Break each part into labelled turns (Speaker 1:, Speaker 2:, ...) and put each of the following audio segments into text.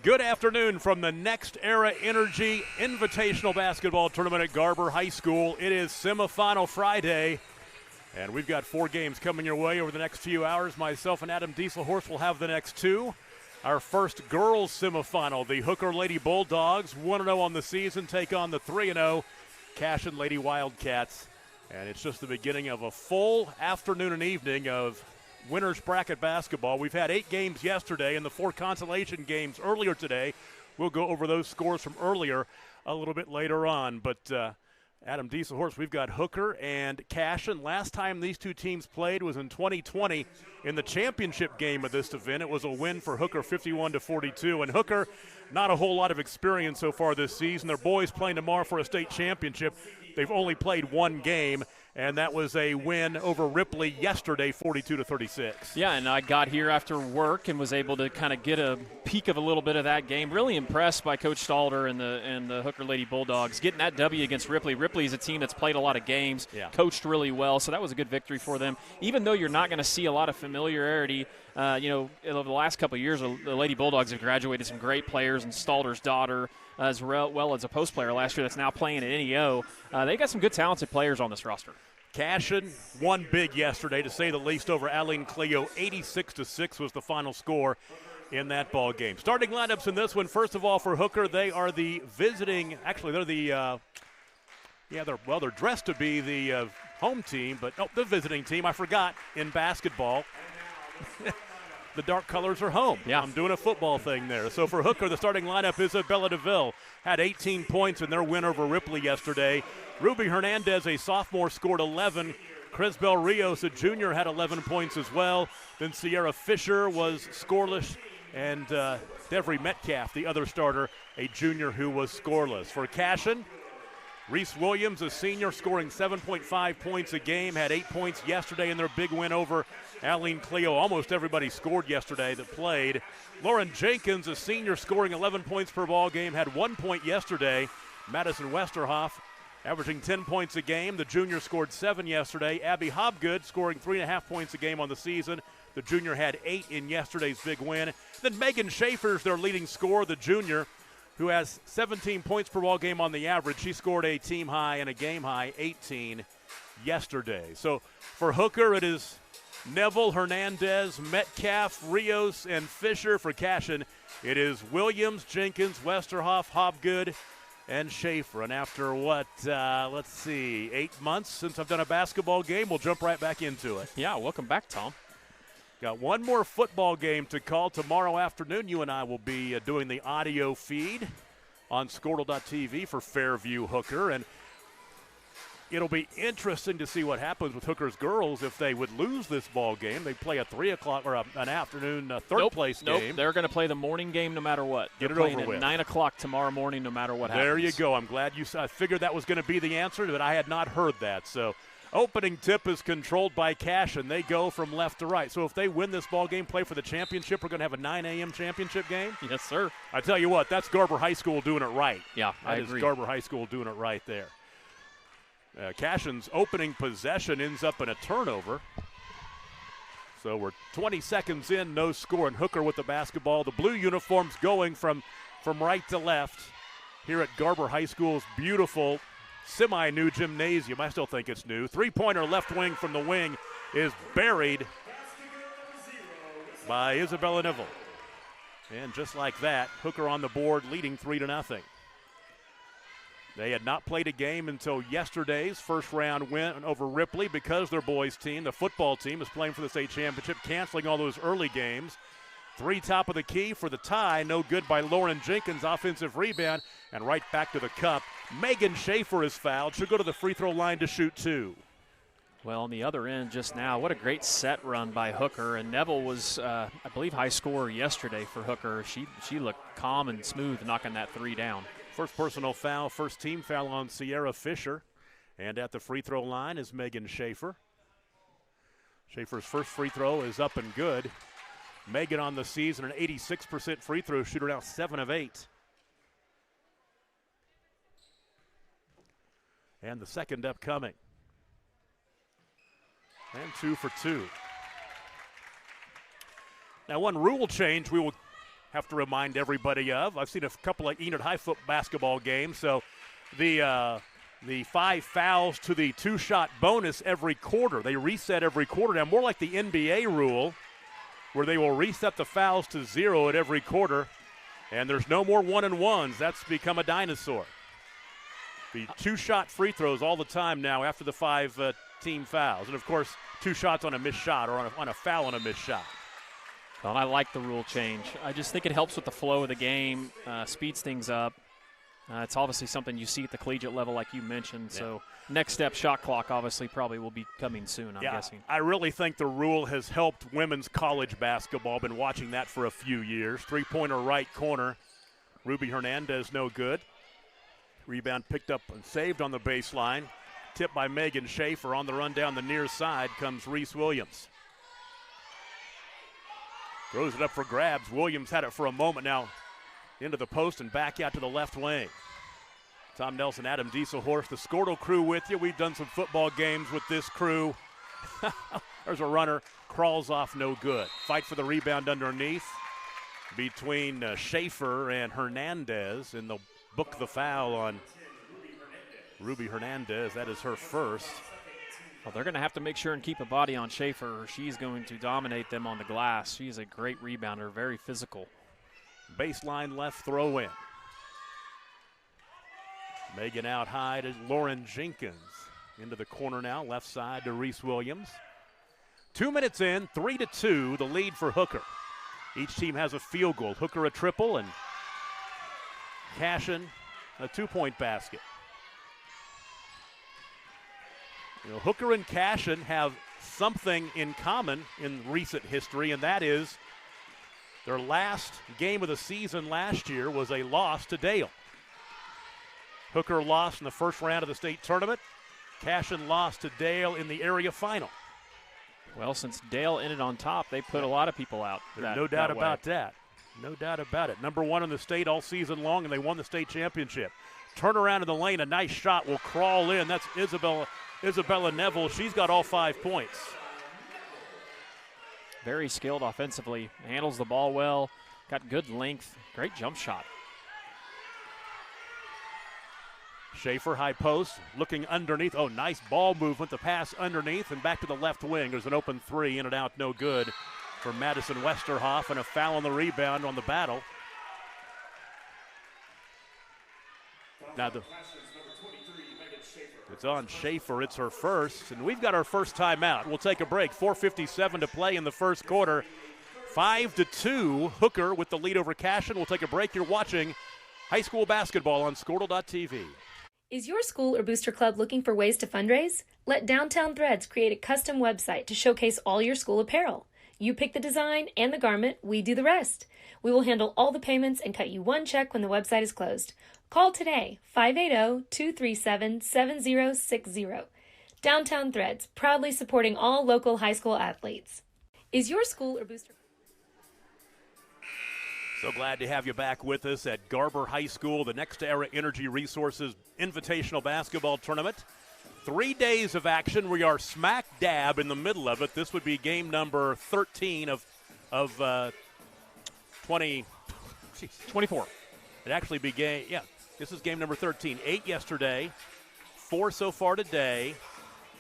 Speaker 1: Good afternoon from the Next Era Energy Invitational Basketball Tournament at Garber High School. It is semifinal Friday, and we've got 4 games coming your way over the next few hours. Myself and Adam Dieselhorst will have the next 2. Our first girls semifinal, the Hooker Lady Bulldogs, 1-0 on the season, take on the 3-0 Cashion Lady Wildcats. And it's just the beginning of a full afternoon and evening of winners bracket basketball. We've had 8 games yesterday and the 4 consolation games earlier today. We'll go over those scores from earlier a little bit later on. But Adam Dieselhorst, we've got Hooker and Cashion. Last time these two teams played was in 2020 in the championship game of this event. It was a win for Hooker, 51-42. And Hooker, not a whole lot of experience so far this season. Their boys playing tomorrow for a state championship. They've only played 1 game, and that was a win over Ripley yesterday, 42-36.
Speaker 2: Yeah, and I got here after work and was able to kind of get a peek of a little bit of that game. Really impressed by Coach Stalder and the Hooker Lady Bulldogs. Getting that W against Ripley. Ripley is a team that's played a lot of games, coached really well, so that was a good victory for them. Even though you're not going to see a lot of familiarity, over the last couple of years, the Lady Bulldogs have graduated some great players, and Stalder's daughter, as well as a post player last year that's now playing at NEO. They got some good talented players on this roster.
Speaker 1: Cashion won big yesterday, to say the least, over Aline Cleo. 86-6 was the final score in that ball game. Starting lineups in this one, first of all, for Hooker, they are the visiting. Actually, they're they're dressed to be the home team, but the visiting team. I forgot in basketball. The dark colors are home. Yeah. I'm doing a football thing there. So for Hooker, the starting lineup, Isabella DeVille had 18 points in their win over Ripley yesterday. Ruby Hernandez, a sophomore, scored 11. Crisbel Rios, a junior, had 11 points as well. Then Sierra Fisher was scoreless. And Devry Metcalf, the other starter, a junior who was scoreless. For Cashion, Reese Williams, a senior, scoring 7.5 points a game, had 8 points yesterday in their big win over Aline Cleo. Almost everybody scored yesterday that played. Lauren Jenkins, a senior, scoring 11 points per ball game, had 1 point yesterday. Madison Westerhoff averaging 10 points a game. The junior scored 7 yesterday. Abby Hobgood scoring 3.5 points a game on the season. The junior had 8 in yesterday's big win. Then Megan Schaefer's their leading scorer, the junior, who has 17 points per ball game on the average. She scored a team high and a game high 18 yesterday. So for Hooker, it is Neville, Hernandez, Metcalf, Rios, and Fisher. For Cashion, it is Williams, Jenkins, Westerhoff, Hobgood, and Schaefer. And after 8 months since I've done a basketball game, we'll jump right back into it.
Speaker 2: Yeah, welcome back, Tom.
Speaker 1: Got one more football game to call tomorrow afternoon. You and I will be doing the audio feed on Squirtle.tv for Fairview Hooker. And it'll be interesting to see what happens with Hooker's girls if they would lose this ball game. They play a 3 o'clock or an afternoon third-place game.
Speaker 2: Nope, they're going to play the morning game no matter what.
Speaker 1: Get
Speaker 2: they're
Speaker 1: it
Speaker 2: playing
Speaker 1: over with.
Speaker 2: At 9 o'clock tomorrow morning no matter what happens.
Speaker 1: There you go. I'm glad you said. I figured that was going to be the answer, but I had not heard that. So opening tip is controlled by Cashion. They go from left to right. So if they win this ball game, play for the championship, we're going to have a 9 a.m. championship game?
Speaker 2: Yes, sir.
Speaker 1: I tell you what, that's Garber High School doing it right.
Speaker 2: Yeah, I agree.
Speaker 1: That is Garber High School doing it right there. Cashion's opening possession ends up in a turnover. So we're 20 seconds in, no score, and Hooker with the basketball. The blue uniforms going from right to left here at Garber High School's beautiful semi-new gymnasium. I still think it's new. 3-pointer left wing from the wing is buried by Isabella Neville. And just like that, Hooker on the board, leading 3-0. They had not played a game until yesterday's first-round win over Ripley because their boys' team, the football team, is playing for the state championship, canceling all those early games. 3 top of the key for the tie. No good by Lauren Jenkins. Offensive rebound, and right back to the cup. Megan Schaefer is fouled. She'll go to the free throw line to shoot 2.
Speaker 2: Well, on the other end just now, what a great set run by Hooker. And Neville was, I believe, high scorer yesterday for Hooker. She looked calm and smooth knocking that 3 down.
Speaker 1: First personal foul, first team foul on Sierra Fisher. And at the free throw line is Megan Schaefer. Schaefer's first free throw is up and good. Megan on the season, an 86% free throw shooter, now 7 of 8. And the second upcoming. And 2 for 2. Now, one rule change we will have to remind everybody of. I've seen a couple of Enid High foot basketball games. So the 5 fouls to the 2-shot bonus every quarter. They reset every quarter. Now, more like the NBA rule, where they will reset the fouls to 0 at every quarter, and there's no more 1-and-1s. That's become a dinosaur. The 2-shot free throws all the time now after the 5 team fouls. And, of course, 2 shots on a missed shot or on a foul on a missed shot.
Speaker 2: Well, I like the rule change. I just think it helps with the flow of the game, speeds things up. It's obviously something you see at the collegiate level, like you mentioned. Yeah. So next step, shot clock, obviously probably will be coming soon, I'm guessing.
Speaker 1: I really think the rule has helped women's college basketball. Been watching that for a few years. Three-pointer right corner. Ruby Hernandez no good. Rebound picked up and saved on the baseline. Tipped by Megan Schaefer. On the run down the near side comes Reese Williams. Throws it up for grabs. Williams had it for a moment now. Into the post and back out to the left wing. Tom Nelson, Adam Dieselhorst, the Skortel crew with you. We've done some football games with this crew. There's a runner, crawls off, no good. Fight for the rebound underneath between Schaefer and Hernandez, and they'll book the foul on Ruby Hernandez. That is her first.
Speaker 2: Well, they're going to have to make sure and keep a body on Schaefer, or she's going to dominate them on the glass. She's a great rebounder, very physical.
Speaker 1: Baseline left throw in. Megan out high to Lauren Jenkins. Into the corner now, left side to Reese Williams. 2 minutes in, 3-2, the lead for Hooker. Each team has a field goal. Hooker a triple and Cashion a 2-point basket. Hooker and Cashion have something in common in recent history, and that is their last game of the season last year was a loss to Dale. Hooker lost in the first round of the state tournament. Cashion lost to Dale in the area final.
Speaker 2: Well, since Dale ended on top, they put a lot of people out.
Speaker 1: There's no doubt about that. No doubt about it. Number 1 in the state all season long, and they won the state championship. Turnaround in the lane, a nice shot will crawl in. That's Isabella Neville. She's got all 5 points.
Speaker 2: Very skilled offensively, handles the ball well, got good length, great jump shot.
Speaker 1: Schaefer, high post, looking underneath. Oh, nice ball movement, the pass underneath and back to the left wing. There's an open 3, in and out, no good for Madison Westerhoff, and a foul on the rebound on the battle. Now it's on Schaefer. It's her first, and we've got our first timeout. We'll take a break. 4:57 to play in the first quarter. 5-2, Hooker with the lead over Cashion. We'll take a break. You're watching high school basketball on Skortel.tv.
Speaker 3: Is your school or booster club looking for ways to fundraise? Let Downtown Threads create a custom website to showcase all your school apparel. You pick the design and the garment, we do the rest. We will handle all the payments and cut you one check when the website is closed. Call today, 580-237-7060. Downtown Threads, proudly supporting all local high school athletes. Is your school or booster...
Speaker 1: So glad to have you back with us at Garber High School, the Next Era Energy Resources Invitational Basketball Tournament. 3 days of action. We are smack dab in the middle of it. This would be game number 13 of
Speaker 2: 24.
Speaker 1: It actually be game, this is game number 13. 8 yesterday, 4 so far today.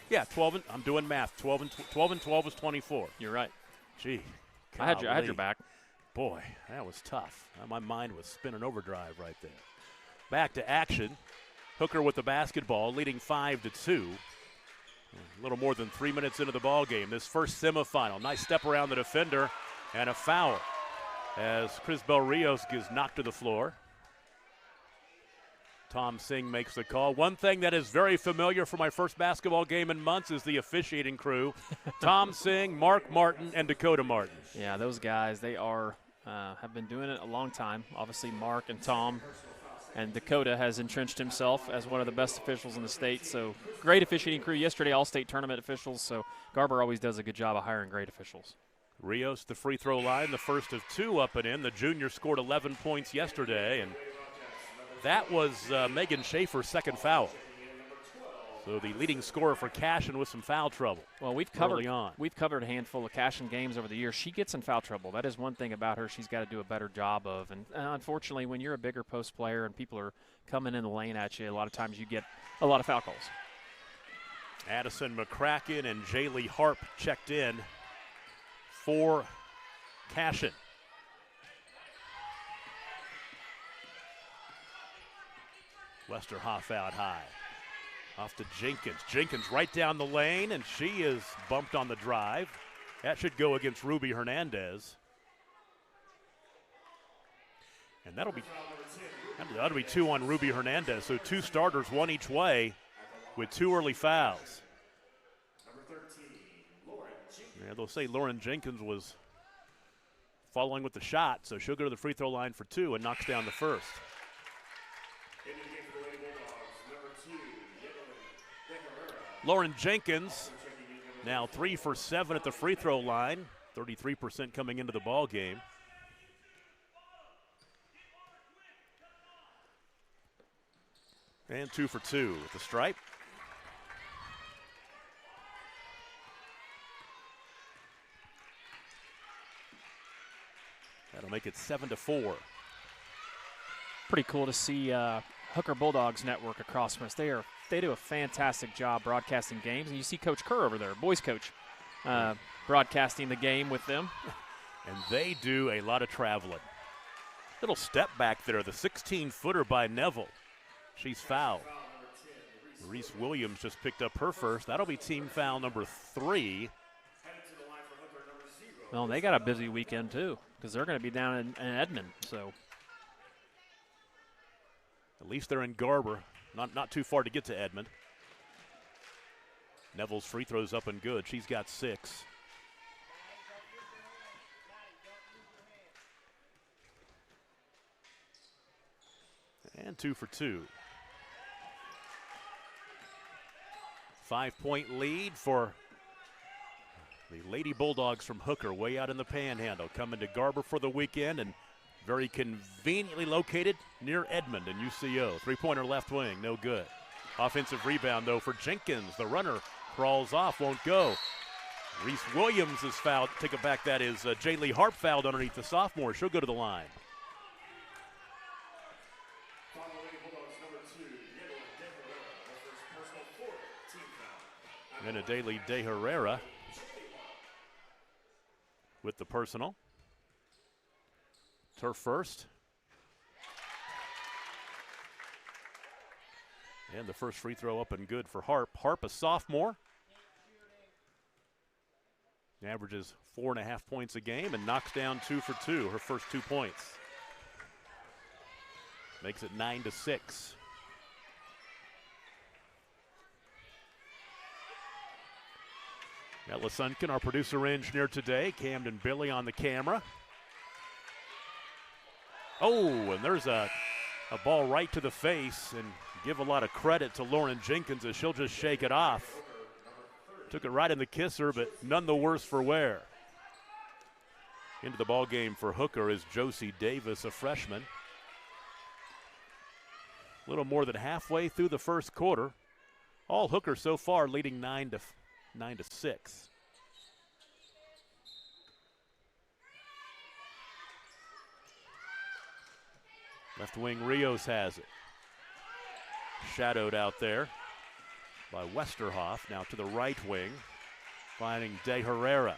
Speaker 1: 12, I'm doing math. 12 and 12 is 24.
Speaker 2: You're right.
Speaker 1: Gee,
Speaker 2: I had your back.
Speaker 1: Boy, that was tough. My mind was spinning overdrive right there. Back to action. Hooker with the basketball, leading 5-2. A little more than 3 minutes into the ball game. This first semifinal. Nice step around the defender and a foul as Crisbel Rios gets knocked to the floor. Tom Singh makes the call. One thing that is very familiar for my first basketball game in months is the officiating crew. Tom Singh, Mark Martin, and Dakota Martin.
Speaker 2: Yeah, those guys, they have been doing it a long time. Obviously, Mark and Tom, and Dakota has entrenched himself as one of the best officials in the state. So great officiating crew yesterday, all-state tournament officials. So Garber always does a good job of hiring great officials.
Speaker 1: Rios, the free throw line, the first of 2 up and in. The junior scored 11 points yesterday, and that was Megan Schaefer's second foul. So the leading scorer for Cashion with some foul trouble.
Speaker 2: Well, we've covered a handful of Cashion games over the years. She gets in foul trouble. That is one thing about her she's got to do a better job of. And unfortunately, when you're a bigger post player and people are coming in the lane at you, a lot of times you get a lot of foul calls.
Speaker 1: Addison McCracken and Jaylee Harp checked in for Cashion. Westerhoff out high. Off to Jenkins. Jenkins right down the lane, and she is bumped on the drive. That should go against Ruby Hernandez. And that'll be 2 on Ruby Hernandez. So 2 starters, 1 each way, with 2 early fouls. Yeah, they'll say Lauren Jenkins was following with the shot, so she'll go to the free throw line for 2 and knocks down the first. Lauren Jenkins now 3 for 7 at the free throw line, 33% coming into the ball game. And 2 for 2 with the stripe. That'll make it 7-4.
Speaker 2: Pretty cool to see Hooker Bulldogs Network across from us. They do a fantastic job broadcasting games, and you see Coach Kerr over there, boys coach, broadcasting the game with them.
Speaker 1: And they do a lot of traveling. Little step back there, the 16-footer by Neville. She's fouled. Reese Williams just picked up her first. That'll be team foul number 3.
Speaker 2: Well, they got a busy weekend, too, because they're going to be down in Edmond. So
Speaker 1: at least they're in Garber. Not too far to get to Edmond. Neville's free throw's up and good. She's got 6. And 2 for 2. 5-point lead for the Lady Bulldogs from Hooker, way out in the Panhandle, coming to Garber for the weekend and very conveniently located near Edmond and UCO. 3-pointer left wing, no good. Offensive rebound, though, for Jenkins. The runner crawls off, won't go. Reese Williams is fouled. Take it back, that is Jaylee Harp fouled underneath the sophomore. She'll go to the line. And Adele De Herrera with the personal. It's her first. And the first free throw up and good for Harp. Harp, a sophomore. Averages 4.5 points a game and knocks down 2 for 2, her first 2 points. Makes it 9-6. Ella Sunken, our producer engineer today. Camden Billy on the camera. Oh, and there's a ball right to the face, and give a lot of credit to Lauren Jenkins as she'll just shake it off. Took it right in the kisser, but none the worse for wear. Into the ball game for Hooker is Josie Davis, a freshman. A little more than halfway through the first quarter. All Hooker so far leading 9-6. Left wing Rios has it. Shadowed out there by Westerhoff. Now to the right wing, finding De Herrera.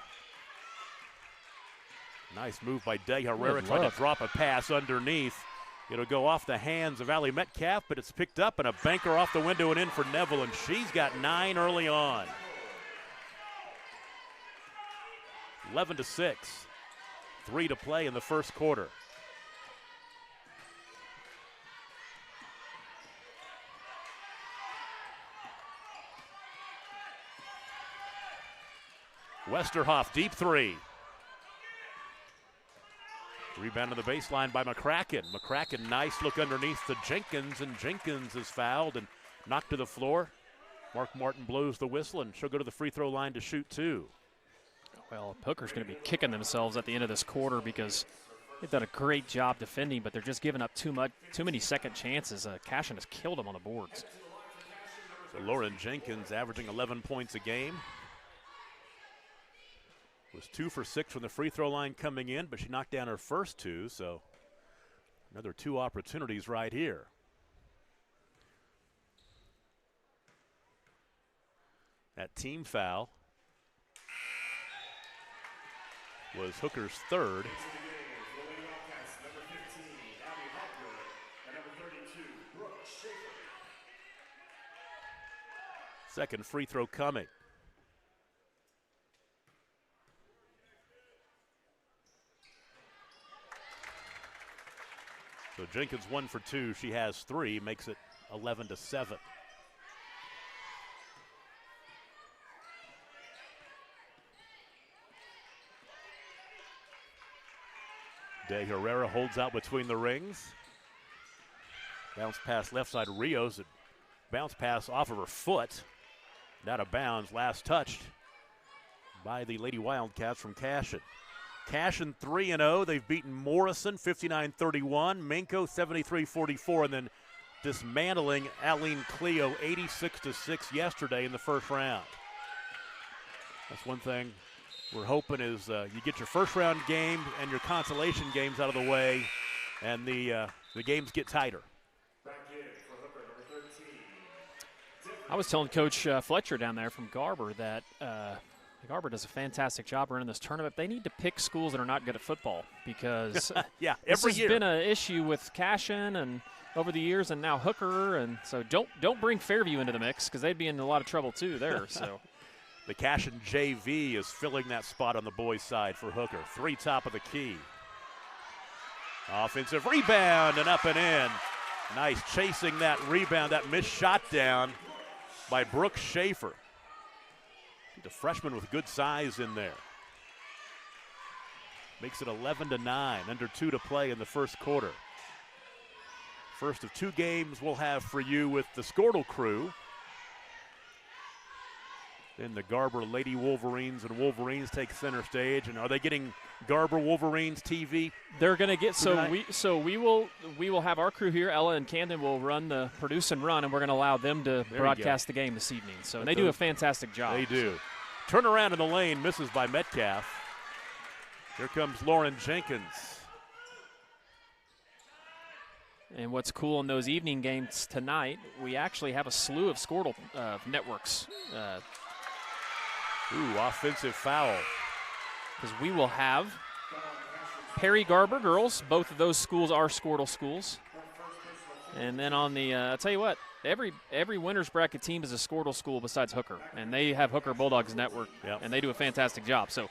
Speaker 1: Nice move by De Herrera, trying to drop a pass underneath. It'll go off the hands of Allie Metcalf, but it's picked up, and a banker off the window and in for Neville, and she's got 9 early on. 11-6. 3 to play in the first quarter. Westerhoff, deep 3. Rebound on the baseline by McCracken. McCracken, nice look underneath to Jenkins, and Jenkins is fouled and knocked to the floor. Mark Martin blows the whistle, and she'll go to the free throw line to shoot 2.
Speaker 2: Well, Hooker's going to be kicking themselves at the end of this quarter because they've done a great job defending, but they're just giving up too many second chances. Cashion has killed them on the boards.
Speaker 1: So Lauren Jenkins averaging 11 points a game. Was 2 for 6 from the free throw line coming in, but she knocked down her first 2, so another 2 opportunities right here. That team foul was Hooker's third. Second free throw coming. So Jenkins 1 for 2. She has 3, makes it 11-7. De Herrera holds out between the rings. Bounce pass left side of Rios. Bounce pass off of her foot. And out of bounds. Last touched by the Lady Wildcats from Cashion. Cashion 3-0. They've beaten Morrison 59-31, Minko 73-44, and then dismantling Aline Cleo 86-6 yesterday in the first round. That's one thing we're hoping is you get your first round game and your consolation games out of the way, and the games get tighter.
Speaker 2: I was telling Coach Fletcher down there from Garber that Garber does a fantastic job running this tournament. They need to pick schools that are not good at football because
Speaker 1: yeah,
Speaker 2: this has been an issue with Cashion and over the years, and now Hooker, and so don't bring Fairview into the mix because they'd be in a lot of trouble too there. So
Speaker 1: the Cashion JV is filling that spot on the boys' side for Hooker. 3 top of the key. Offensive rebound and up and in. Nice chasing that rebound, that missed shot down by Brooke Schaefer. The freshman with good size in there. Makes it 11-9, under 2 to play in the first quarter. First of 2 games we'll have for you with the Squirtle crew. Then the Garber Lady Wolverines and Wolverines take center stage. And are they getting Garber Wolverines TV?
Speaker 2: They're going to get we will have our crew here. Ella and Camden will run the produce and run, and we're going to allow them to broadcast the game this evening. So and they do a fantastic job.
Speaker 1: They do. Turn around in the lane, misses by Metcalf. Here comes Lauren Jenkins.
Speaker 2: And what's cool in those evening games tonight, we actually have a slew of Squirtle networks.
Speaker 1: Offensive foul.
Speaker 2: Because we will have Perry Garber girls. Both of those schools are Squirtle schools. And then on the, I'll tell you what, every winner's bracket team is a Squirtle school besides Hooker. And they have Hooker Bulldogs Network, and they do a fantastic job. So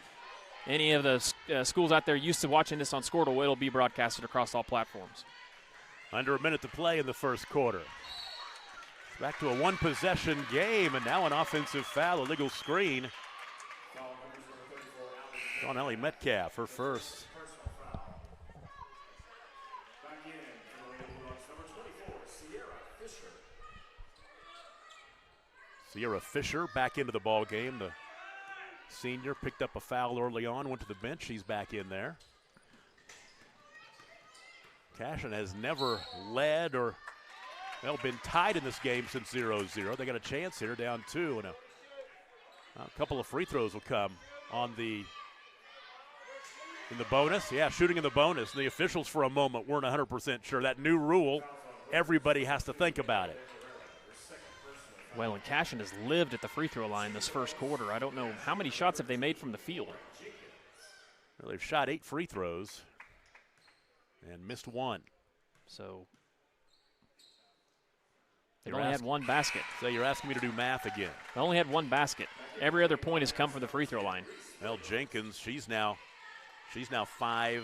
Speaker 2: any of the schools out there used to watching this on Squirtle, it'll be broadcasted across all platforms.
Speaker 1: Under a minute to play in the first quarter. Back to a 1-possession game, and now an offensive foul, a legal screen. Donnelly Metcalf, her first. Sierra Fisher back into the ball game. The senior picked up a foul early on, went to the bench. She's back in there. Cashion has never led or been tied in this game since 0-0. They got a chance here, down 2, and a couple of free throws will come on in the bonus. Yeah, shooting in the bonus. And the officials for a moment weren't 100% sure. That new rule, everybody has to think about it.
Speaker 2: Well, and Cashion has lived at the free throw line this first quarter. I don't know how many shots have they made from the field.
Speaker 1: Well, they've shot 8 free throws and missed 1.
Speaker 2: So they only had 1 basket.
Speaker 1: So you're asking me to do math again.
Speaker 2: They only had 1 basket. Every other point has come from the free throw line.
Speaker 1: Well, Jenkins, she's now 4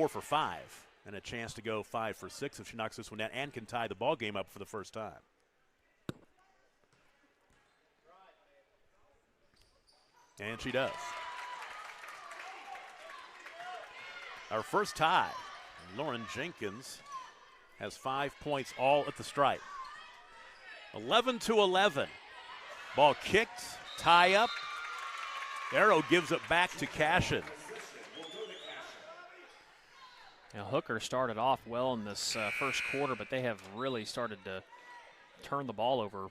Speaker 1: for 5, and a chance to go 5 for 6 if she knocks this one down and can tie the ball game up for the first time. And she does. Our first tie. Lauren Jenkins has 5 points, all at the stripe. 11-11. Ball kicked, tie up. Arrow gives it back to Cashion.
Speaker 2: Now Hooker started off well in this first quarter, but they have really started to turn the ball over.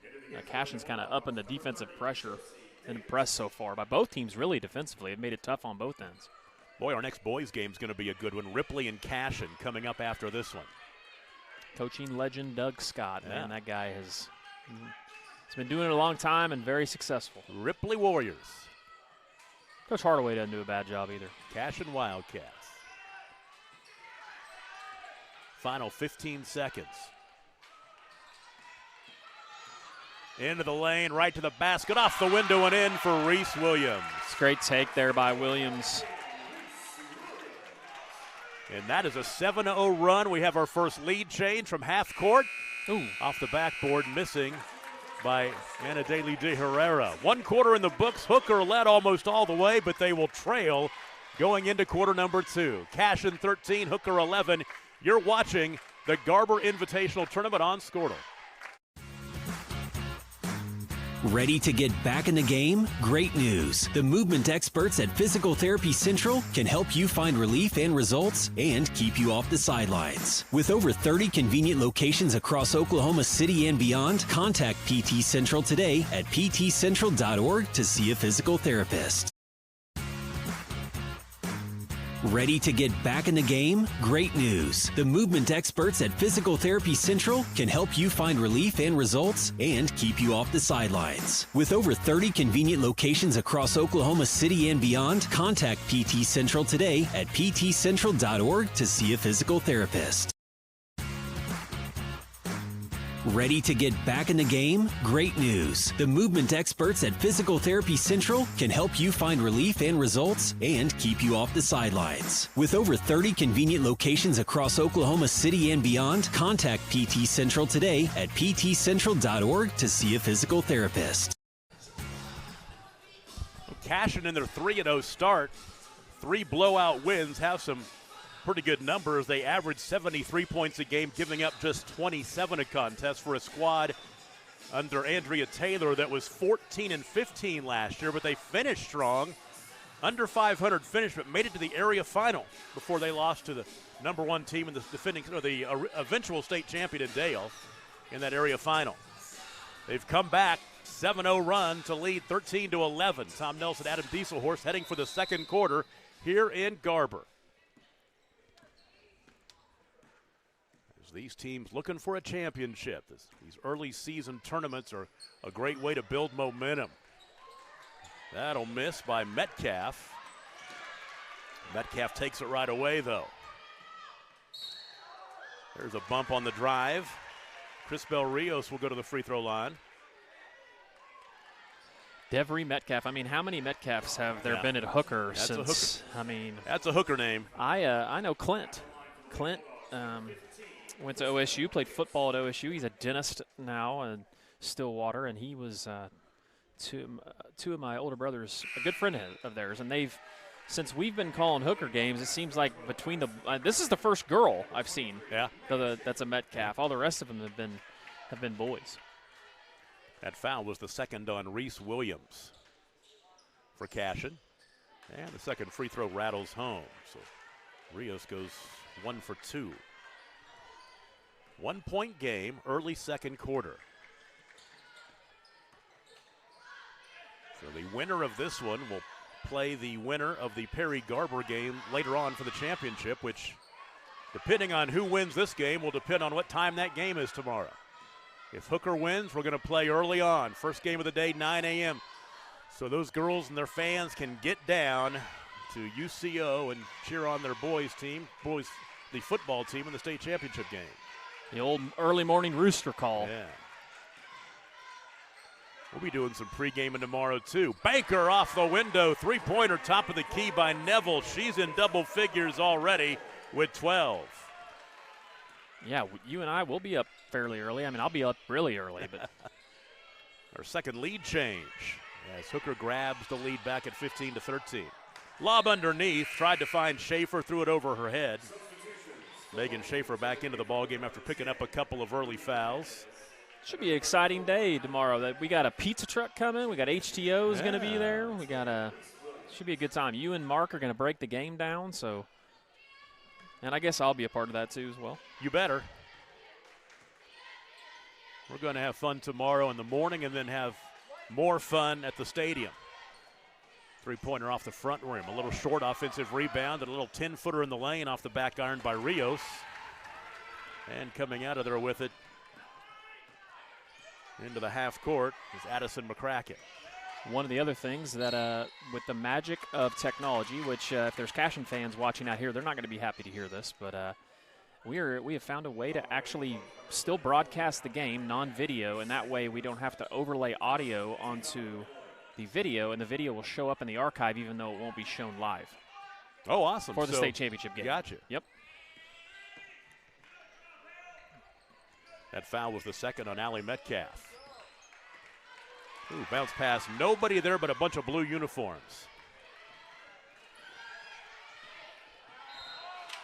Speaker 2: Cashion's kind of up in the defensive pressure and impressed so far by both teams really defensively. It made it tough on both ends.
Speaker 1: Boy, our next boys game is going to be a good one. Ripley and Cashion coming up after this one.
Speaker 2: Coaching legend Doug Scott, man, that guy he's been doing it a long time and very successful.
Speaker 1: Ripley Warriors.
Speaker 2: Coach Hardaway doesn't do a bad job either.
Speaker 1: Cashion Wildcats. Final 15 seconds. Into the lane, right to the basket, off the window and in for Reese Williams.
Speaker 2: Great take there by Williams.
Speaker 1: And that is a 7-0 run. We have our first lead change from half court.
Speaker 2: Ooh.
Speaker 1: Off the backboard, missing by Ana Daly de Herrera. 1 quarter in the books. Hooker led almost all the way, but they will trail going into quarter number 2. Cashion 13, Hooker 11. You're watching the Garber Invitational Tournament on Squirtle.
Speaker 4: Ready to get back in the game? Great news. The movement experts at Physical Therapy Central can help you find relief and results and keep you off the sidelines. With over 30 convenient locations across Oklahoma City and beyond, contact PT Central today at ptcentral.org to see a physical therapist. Ready to get back in the game? Great news. The movement experts at Physical Therapy Central can help you find relief and results and keep you off the sidelines. With over 30 convenient locations across Oklahoma City and beyond, contact PT Central today at ptcentral.org to see a physical therapist. Ready to get back in the game? Great news. The movement experts at Physical Therapy Central can help you find relief and results and keep you off the sidelines. With over 30 convenient locations across Oklahoma City and beyond, contact PT Central today at ptcentral.org to see a physical therapist.
Speaker 1: Cashion in their 3-0 start. 3 blowout wins, have some pretty good numbers. They average 73 points a game, giving up just 27 a contest for a squad under Andrea Taylor that was 14-15 last year, but they finished strong. Under 500 finish, but made it to the area final before they lost to the number 1 team in the defending, or the eventual state champion in Dale in that area final. They've come back, 7-0 run to lead 13-11. Tom Nelson, Adam Dieselhorst heading for the second quarter here in Garber. These teams looking for a championship. These early season tournaments are a great way to build momentum. That'll miss by Metcalf. Metcalf takes it right away, though. There's a bump on the drive. Crisbel Rios will go to the free throw line.
Speaker 2: Devery Metcalf. I mean, how many Metcalfs have there been at Hooker
Speaker 1: That's
Speaker 2: since?
Speaker 1: A Hooker.
Speaker 2: I mean,
Speaker 1: that's a Hooker name.
Speaker 2: I know Clint. Clint went to OSU, played football at OSU. He's a dentist now in Stillwater, and he was two of my older brothers, a good friend of theirs, and they've, since we've been calling Hooker games, it seems like between the this is the first girl I've seen.
Speaker 1: Yeah,
Speaker 2: that's a Metcalf. All the rest of them have been boys.
Speaker 1: That foul was the second on Reese Williams for Cashion, and the second free throw rattles home. So Rios goes 1 for 2. 1 point game, early second quarter. So the winner of this one will play the winner of the Perry Garber game later on for the championship, which, depending on who wins this game, will depend on what time that game is tomorrow. If Hooker wins, we're going to play early on. First game of the day, 9 a.m. So those girls and their fans can get down to UCO and cheer on their boys, the football team in the state championship game.
Speaker 2: The old early morning rooster call.
Speaker 1: Yeah. We'll be doing some pregaming tomorrow, too. Banker off the window. Three-pointer, top of the key by Neville. She's in double figures already with 12.
Speaker 2: Yeah, you and I will be up fairly early. I mean, I'll be up really early. But
Speaker 1: our second lead change as Hooker grabs the lead back at 15-13. Lob underneath. Tried to find Schaefer. Threw it over her head. Megan Schaefer back into the ballgame after picking up a couple of early fouls.
Speaker 2: Should be an exciting day tomorrow. We got a pizza truck coming. We got HTO's going to be there. Should be a good time. You and Mark are going to break the game down. And I guess I'll be a part of that too as well.
Speaker 1: You better. We're going to have fun tomorrow in the morning and then have more fun at the stadium. Three-pointer off the front rim. A little short offensive rebound and a little 10-footer in the lane off the back iron by Rios. And coming out of there with it into the half court is Addison McCracken.
Speaker 2: One of the other things that with the magic of technology, which if there's Cashion fans watching out here, they're not going to be happy to hear this, but we have found a way to actually still broadcast the game non-video, and that way we don't have to overlay audio onto the video, and the video will show up in the archive even though it won't be shown live.
Speaker 1: Oh, awesome.
Speaker 2: For the state championship game.
Speaker 1: Gotcha.
Speaker 2: Yep.
Speaker 1: That foul was the second on Allie Metcalf. Ooh, bounce pass. Nobody there but a bunch of blue uniforms.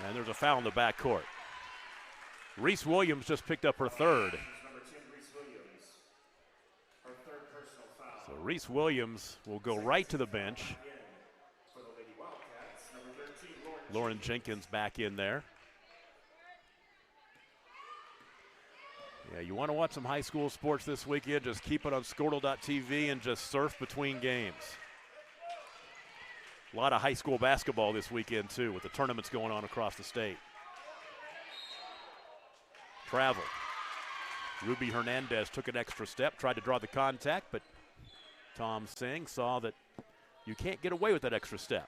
Speaker 1: And there's a foul in the backcourt. Reese Williams just picked up her third. So Reese Williams will go right to the bench. Lauren Jenkins back in there. Yeah, you want to watch some high school sports this weekend, just keep it on Squirtle.tv and just surf between games. A lot of high school basketball this weekend, too, with the tournaments going on across the state. Travel. Ruby Hernandez took an extra step, tried to draw the contact, but Tom Singh saw that you can't get away with that extra step.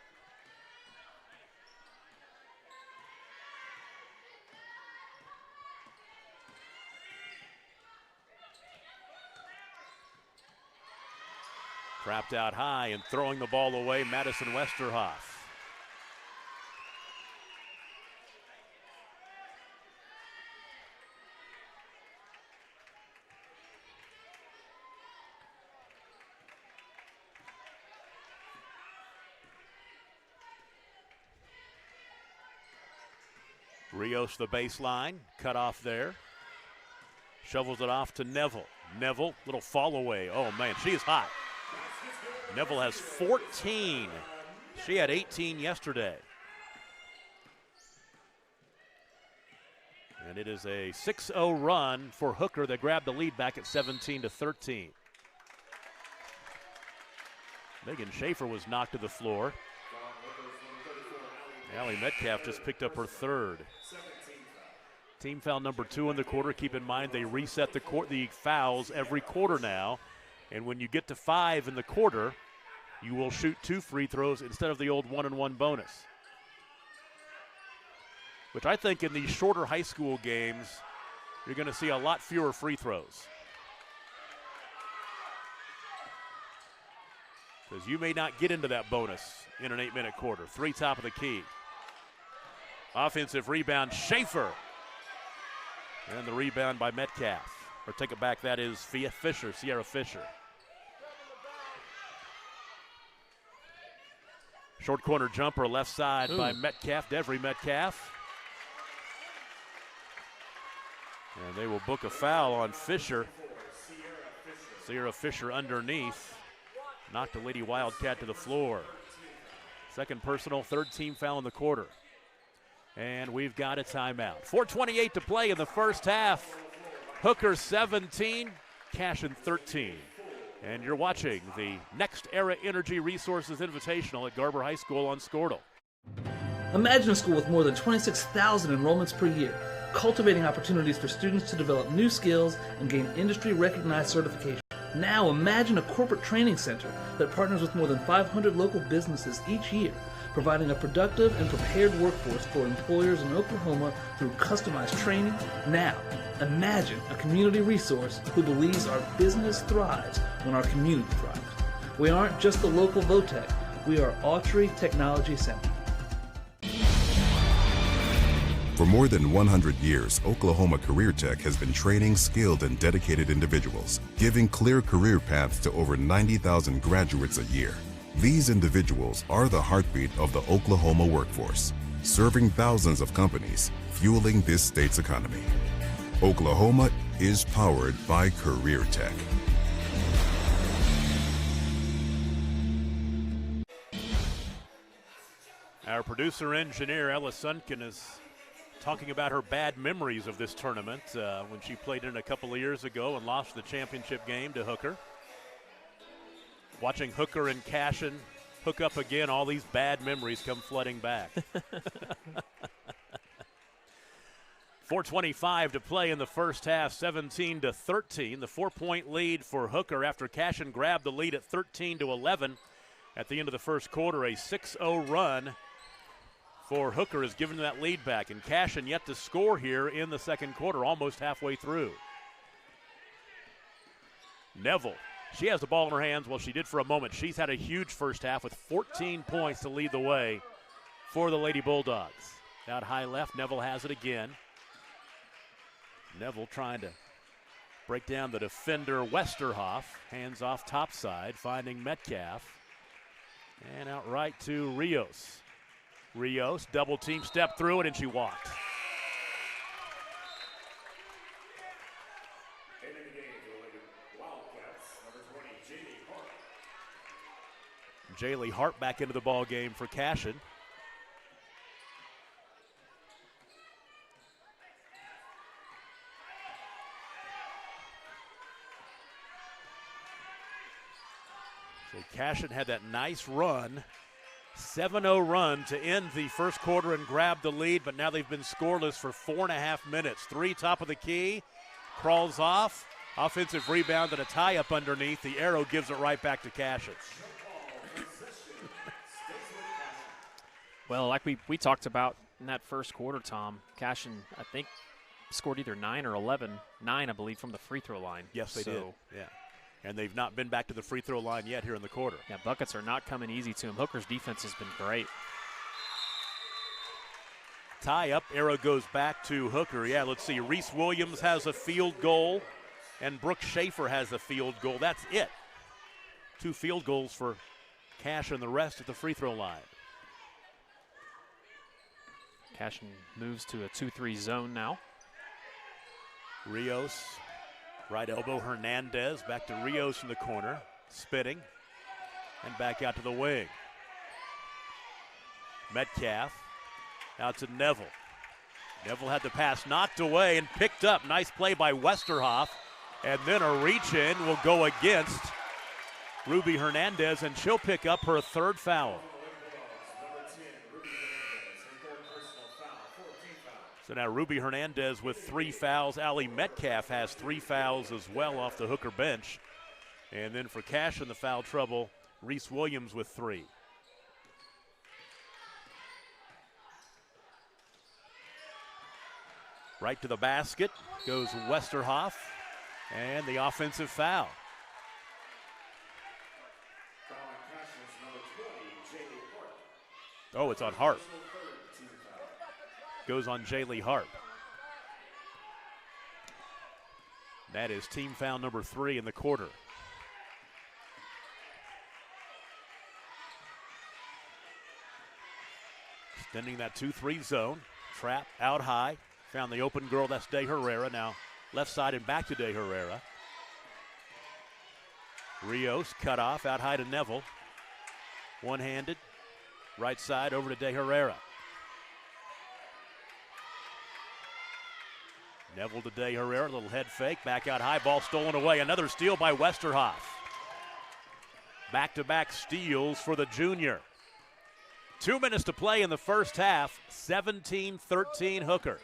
Speaker 1: Trapped out high and throwing the ball away, Madison Westerhoff. Rios the baseline, cut off there. Shovels it off to Neville. Neville, little fall away. Oh man, she is hot. Neville has 14. She had 18 yesterday. And it is a 6-0 run for Hooker. They grabbed the lead back at 17-13. Megan Schaefer was knocked to the floor. Allie Metcalf just picked up her third. Team foul number 2 in the quarter. Keep in mind they reset the fouls every quarter now. And when you get to 5 in the quarter, you will shoot 2 free throws instead of the old 1-and-1 bonus. Which I think in these shorter high school games, you're going to see a lot fewer free throws. Because you may not get into that bonus in an 8-minute quarter. 3 top of the key. Offensive rebound, Schaefer. And the rebound by Metcalf. Or take it back, that is Fisher, Sierra Fisher. Short corner jumper, left side by Metcalf, Devry Metcalf. And they will book a foul on Fisher. Sierra Fisher underneath. Knocked the Lady Wildcat to the floor. Second personal, third team foul in the quarter. And we've got a timeout. 4:28 to play in the first half. Hooker 17, Cashion 13. And you're watching the Next Era Energy Resources Invitational at Garber High School on Squirtle.
Speaker 5: Imagine a school with more than 26,000 enrollments per year, cultivating opportunities for students to develop new skills and gain industry-recognized certification. Now imagine a corporate training center that partners with more than 500 local businesses each year, providing a productive and prepared workforce for employers in Oklahoma through customized training. Now, imagine a community resource who believes our business thrives when our community thrives. We aren't just the local Votech, we are Autry Technology Center.
Speaker 6: For more than 100 years, Oklahoma Career Tech has been training skilled and dedicated individuals, giving clear career paths to over 90,000 graduates a year. These individuals are the heartbeat of the Oklahoma workforce, serving thousands of companies, fueling this state's economy. Oklahoma is powered by Career Tech.
Speaker 1: Our producer engineer, Ella Sunken, is talking about her bad memories of this tournament when she played in it a couple of years ago and lost the championship game to Hooker. Watching Hooker and Cashion hook up again, all these bad memories come flooding back. 4:25 to play in the first half, 17-13. The 4-point lead for Hooker after Cashion grabbed the lead at 13-11 at the end of the first quarter. A 6-0 run for Hooker has given that lead back, and Cashion yet to score here in the second quarter, almost halfway through. Neville, she has the ball in her hands. Well, she did for a moment. She's had a huge first half with 14 points to lead the way for the Lady Bulldogs. Out high left, Neville has it again. Neville trying to break down the defender Westerhoff. Hands off topside, finding Metcalf. And out right to Rios. Rios, double team, step through it, and she walked. Jaylee Hart back into the ball game for Cashion. So Cashion had that nice run. 7-0 run to end the first quarter and grab the lead, but now they've been scoreless for 4.5 minutes. 3 top of the key, crawls off, offensive rebound and a tie-up underneath. The arrow gives it right back to Cashion.
Speaker 2: Well, like we talked about in that first quarter, Tom, Cashion, I think, scored either 9 or 11, 9, I believe, from the free throw line.
Speaker 1: Yes, they did, yeah. And they've not been back to the free throw line yet here in the quarter.
Speaker 2: Yeah, buckets are not coming easy to him. Hooker's defense has been great.
Speaker 1: Tie up, arrow goes back to Hooker. Yeah, let's see. Reese Williams has a field goal, and Brooke Schaefer has a field goal. That's it. 2 field goals for Cashion, the rest at the free throw line.
Speaker 2: Cashion moves to a 2-3 zone now.
Speaker 1: Rios, right elbow, Hernandez, back to Rios in the corner, spinning, and back out to the wing. Metcalf, out to Neville. Neville had the pass knocked away and picked up. Nice play by Westerhoff, and then a reach-in will go against Ruby Hernandez, and she'll pick up her 3rd foul. So now Ruby Hernandez with 3 fouls. Allie Metcalf has 3 fouls as well off the Hooker bench. And then for Cashion, the foul trouble, Reese Williams with 3. Right to the basket goes Westerhoff, and the offensive foul. Oh, it's on Hart. Goes on Jaylee Hart. That is team foul number 3 in the quarter. Extending that 2-3 zone. Trap out high. Found the open girl, that's De Herrera. Now left side and back to De Herrera. Rios cut off out high to Neville. One-handed. Right side over to De Herrera. Neville to De Herrera, little head fake, back out high, ball stolen away. Another steal by Westerhoff. Back-to-back steals for the junior. 2 minutes to play in the first half, 17-13 Hooker.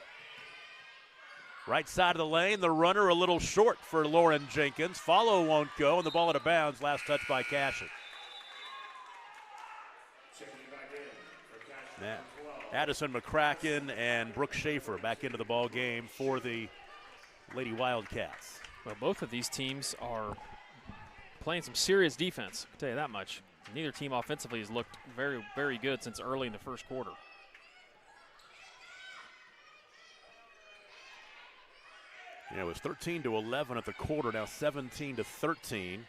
Speaker 1: Right side of the lane, the runner a little short for Lauren Jenkins. Follow won't go, and the ball out of bounds, last touch by Cashion. That. Addison McCracken and Brooke Schaefer back into the ball game for the Lady Wildcats.
Speaker 2: Well, both of these teams are playing some serious defense, I'll tell you that much. Neither team offensively has looked very, very good since early in the first quarter.
Speaker 1: Yeah, it was 13-11 at the quarter, now 17-13.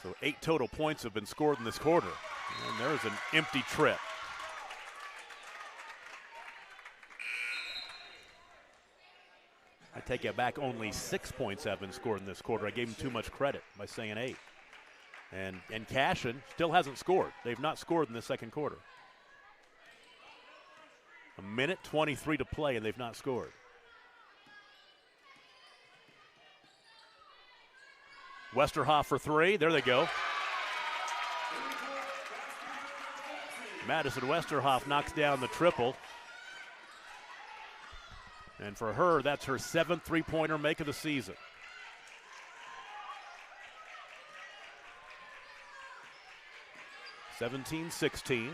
Speaker 1: So 8 total points have been scored in this quarter. And there's an empty trip. I take it back, only 6 points have been scored in this quarter. I gave him too much credit by saying 8. And Cashion still hasn't scored. They've not scored in the second quarter. A minute 23 to play, and they've not scored. Westerhoff for three. There they go. Madison Westerhoff knocks down the triple. And for her, that's her 7th three-pointer make of the season. (17-16).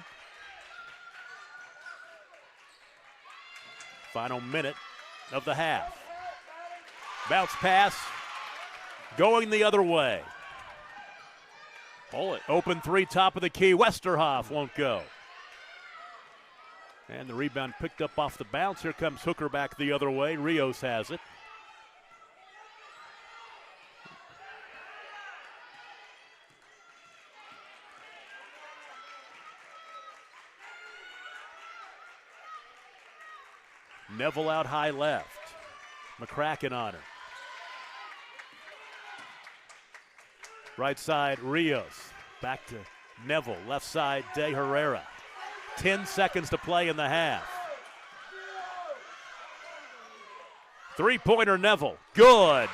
Speaker 1: Final minute of the half. Bounce pass going the other way.
Speaker 2: Pull it.
Speaker 1: Open three, top of the key. Westerhoff won't go. And the rebound picked up off the bounce. Here comes Hooker back the other way. Rios has it. Neville out high left. McCracken on her. Right side, Rios. Back to Neville. Left side, De Herrera. 10 seconds to play in the half. Three-pointer Neville. Good.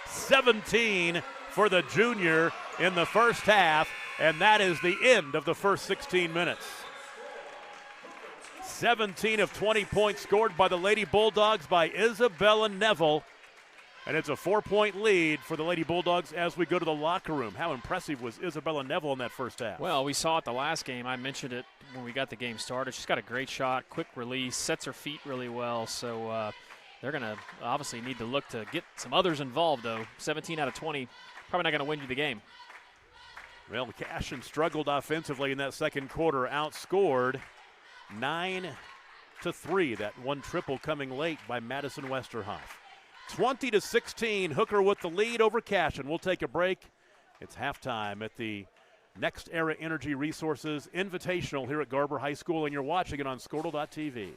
Speaker 1: 17 for the junior in the first half, and that is the end of the first 16 minutes. 17 of 20 points scored by the Lady Bulldogs by Isabella Neville. And it's a 4-point lead for the Lady Bulldogs as we go to the locker room. How impressive was Isabella Neville in that first half?
Speaker 2: Well, we saw it the last game. I mentioned it when we got the game started. She's got a great shot, quick release, sets her feet really well. So they're going to obviously need to look to get some others involved, though. 17 out of 20, probably not going to win you the game.
Speaker 1: Well, Cashion struggled offensively in that second quarter, outscored 9-3. That one triple coming late by Madison Westerhoff. 20-16, Hooker with the lead over Cashion. We'll take a break. It's halftime at the Next Era Energy Resources Invitational here at Garber High School, and you're watching it on Squirtle.tv.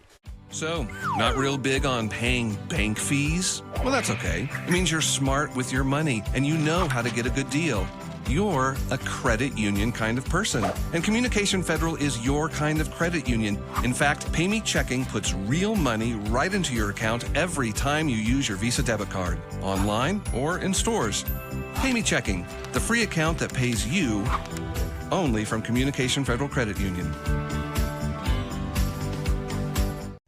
Speaker 7: So, not real big on paying bank fees? Well, that's okay. It means you're smart with your money and you know how to get a good deal. You're a credit union kind of person, and Communication Federal is your kind of credit union. In fact, PayMe Checking puts real money right into your account every time you use your Visa debit card, online or in stores. PayMe Checking, the free account that pays you, only from Communication Federal Credit Union.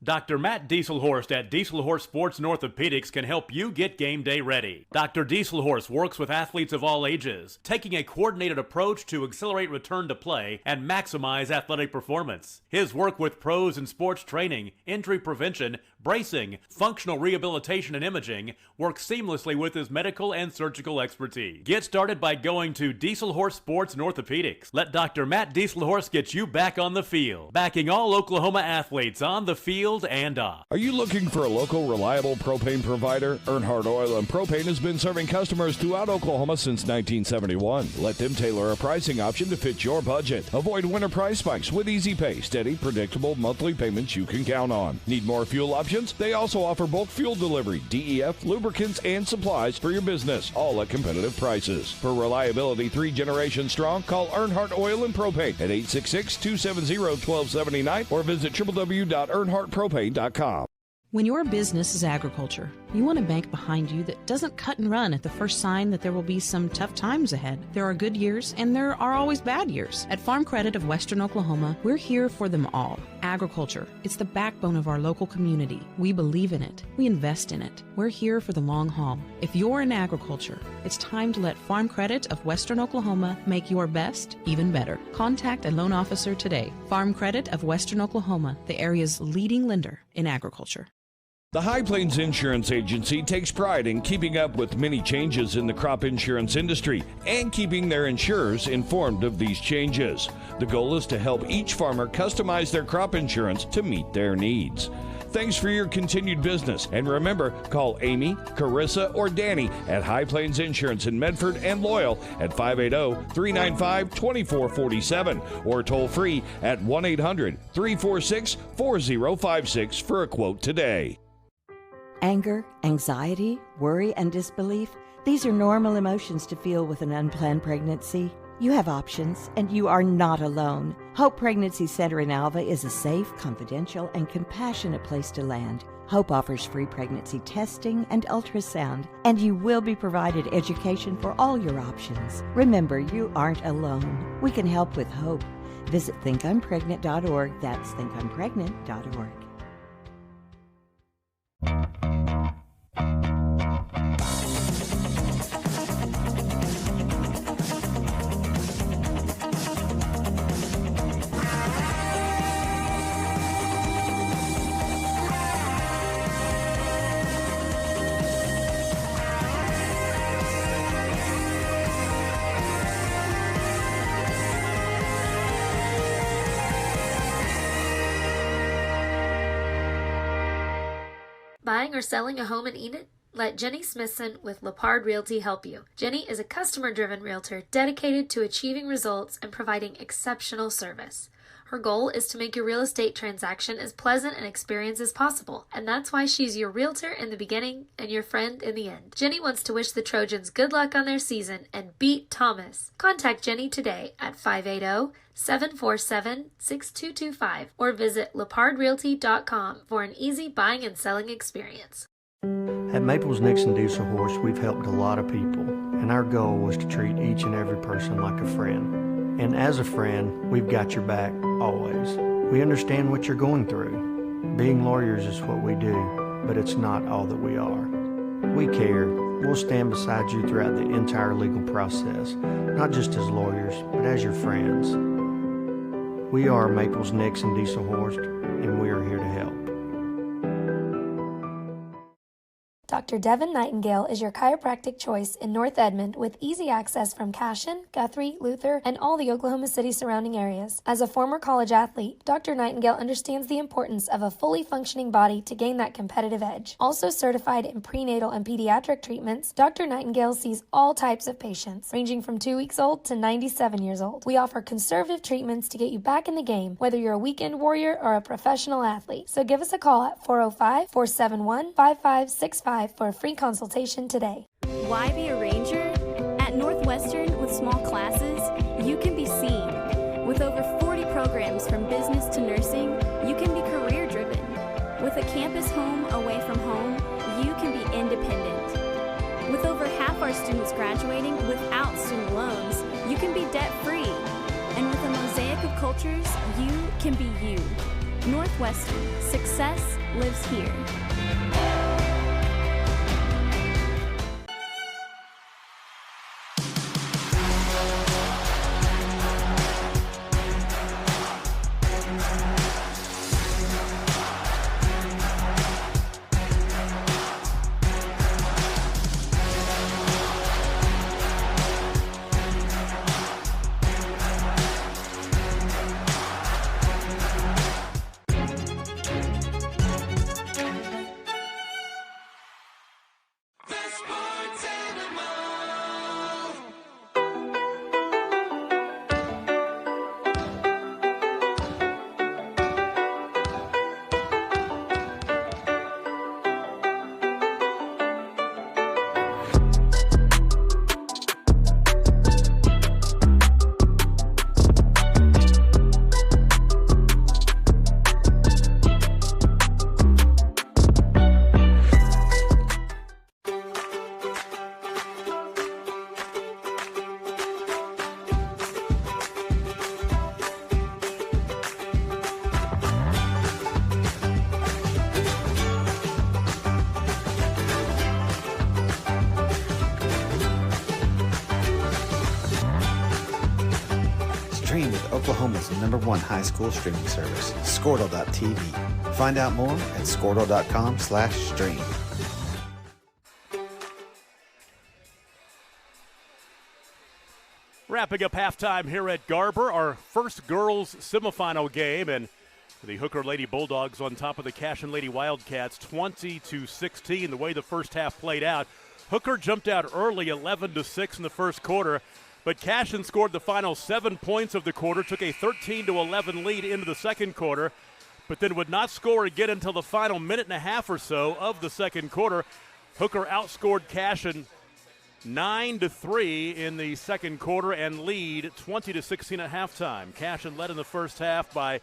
Speaker 1: Dr. Matt Dieselhorst at Dieselhorst Sports and Orthopedics can help you get game day ready. Dr. Dieselhorst works with athletes of all ages, taking a coordinated approach to accelerate return to play and maximize athletic performance. His work with pros in sports training, injury prevention, bracing, functional rehabilitation, and imaging works seamlessly with his medical and surgical expertise. Get started by going to Dieselhorst Sports and Orthopedics. Let Dr. Matt Dieselhorst get you back on the field, backing all Oklahoma athletes on the field and off.
Speaker 8: Are you looking for a local, reliable propane provider? Earnhardt Oil and Propane has been serving customers throughout Oklahoma since 1971. Let them tailor a pricing option to fit your budget. Avoid winter price spikes with easy pay, steady, predictable monthly payments you can count on. Need more fuel options? They also offer bulk fuel delivery, DEF, lubricants, and supplies for your business, all at competitive prices. For reliability 3 generations strong, call Earnhardt Oil and Propane at 866-270-1279 or visit www.earnhardtpropane.com.
Speaker 9: When your business is agriculture, you want a bank behind you that doesn't cut and run at the first sign that there will be some tough times ahead. There are good years and there are always bad years. At Farm Credit of Western Oklahoma, we're here for them all. Agriculture, it's the backbone of our local community. We believe in it. We invest in it. We're here for the long haul. If you're in agriculture, it's time to let Farm Credit of Western Oklahoma make your best even better. Contact a loan officer today. Farm Credit of Western Oklahoma, the area's leading lender in agriculture.
Speaker 8: The High Plains Insurance Agency takes pride in keeping up with many changes in the crop insurance industry and keeping their insurers informed of these changes. The goal is to help each farmer customize their crop insurance to meet their needs. Thanks for your continued business, and remember, call Amy, Carissa, or Danny at High Plains Insurance in Medford and Loyal at 580-395-2447 or toll free at 1-800-346-4056 for a quote today.
Speaker 10: Anger, anxiety, worry, and disbelief, these are normal emotions to feel with an unplanned pregnancy. You have options, and you are not alone. Hope Pregnancy Center in Alva is a safe, confidential, and compassionate place to land. Hope offers free pregnancy testing and ultrasound, and you will be provided education for all your options. Remember, you aren't alone. We can help with hope. Visit thinkimpregnant.org. That's thinkimpregnant.org.
Speaker 3: Buying or selling a home in Enid? Let Jenny Smithson with Lepard Realty help you. Jenny is a customer-driven realtor dedicated to achieving results and providing exceptional service. Her goal is to make your real estate transaction as pleasant an experience as possible, and that's why she's your realtor in the beginning and your friend in the end. Jenny wants to wish the Trojans good luck on their season and beat Thomas. Contact Jenny today at 580-747-6225 or visit lepardrealty.com for an easy buying and selling experience.
Speaker 11: At Maples Nixon Diesel Horse, we've helped a lot of people, and our goal was to treat each and every person like a friend. And as a friend, we've got your back, always. We understand what you're going through. Being lawyers is what we do, but it's not all that we are. We care. We'll stand beside you throughout the entire legal process, not just as lawyers, but as your friends. We are Maples Nixon Diesel Horse, and we are here to help.
Speaker 3: Dr. Devin Nightingale is your chiropractic choice in North Edmond with easy access from Cashion, Guthrie, Luther, and all the Oklahoma City surrounding areas. As a former college athlete, Dr. Nightingale understands the importance of a fully functioning body to gain that competitive edge. Also certified in prenatal and pediatric treatments, Dr. Nightingale sees all types of patients, ranging from 2 weeks old to 97 years old. We offer conservative treatments to get you back in the game, whether you're a weekend warrior or a professional athlete. So give us a call at 405-471-5565 for a free consultation today.
Speaker 12: Why be a ranger? At Northwestern, with small classes, you can be seen. With over 40 programs from business to nursing, you can be career-driven. With a campus home away from home, you can be independent. With over half our students graduating without student loans, you can be debt-free. And with a mosaic of cultures, you can be you. Northwestern, success lives here.
Speaker 13: Stream with Oklahoma's #1 high school streaming service, Squirtle.tv. Find out more at Squirtle.com/stream.
Speaker 1: Wrapping up halftime here at Garber, our first girls semifinal game, and the Hooker Lady Bulldogs on top of the Cashion Lady Wildcats 20-16. The way the first half played out, Hooker jumped out early 11-6 in the first quarter, but Cashion scored the final 7 points of the quarter, took a 13-11 lead into the second quarter, but then would not score again until the final minute and a half or so of the second quarter. Hooker outscored Cashion 9-3 in the second quarter and lead 20-16 at halftime. Cashion led in the first half by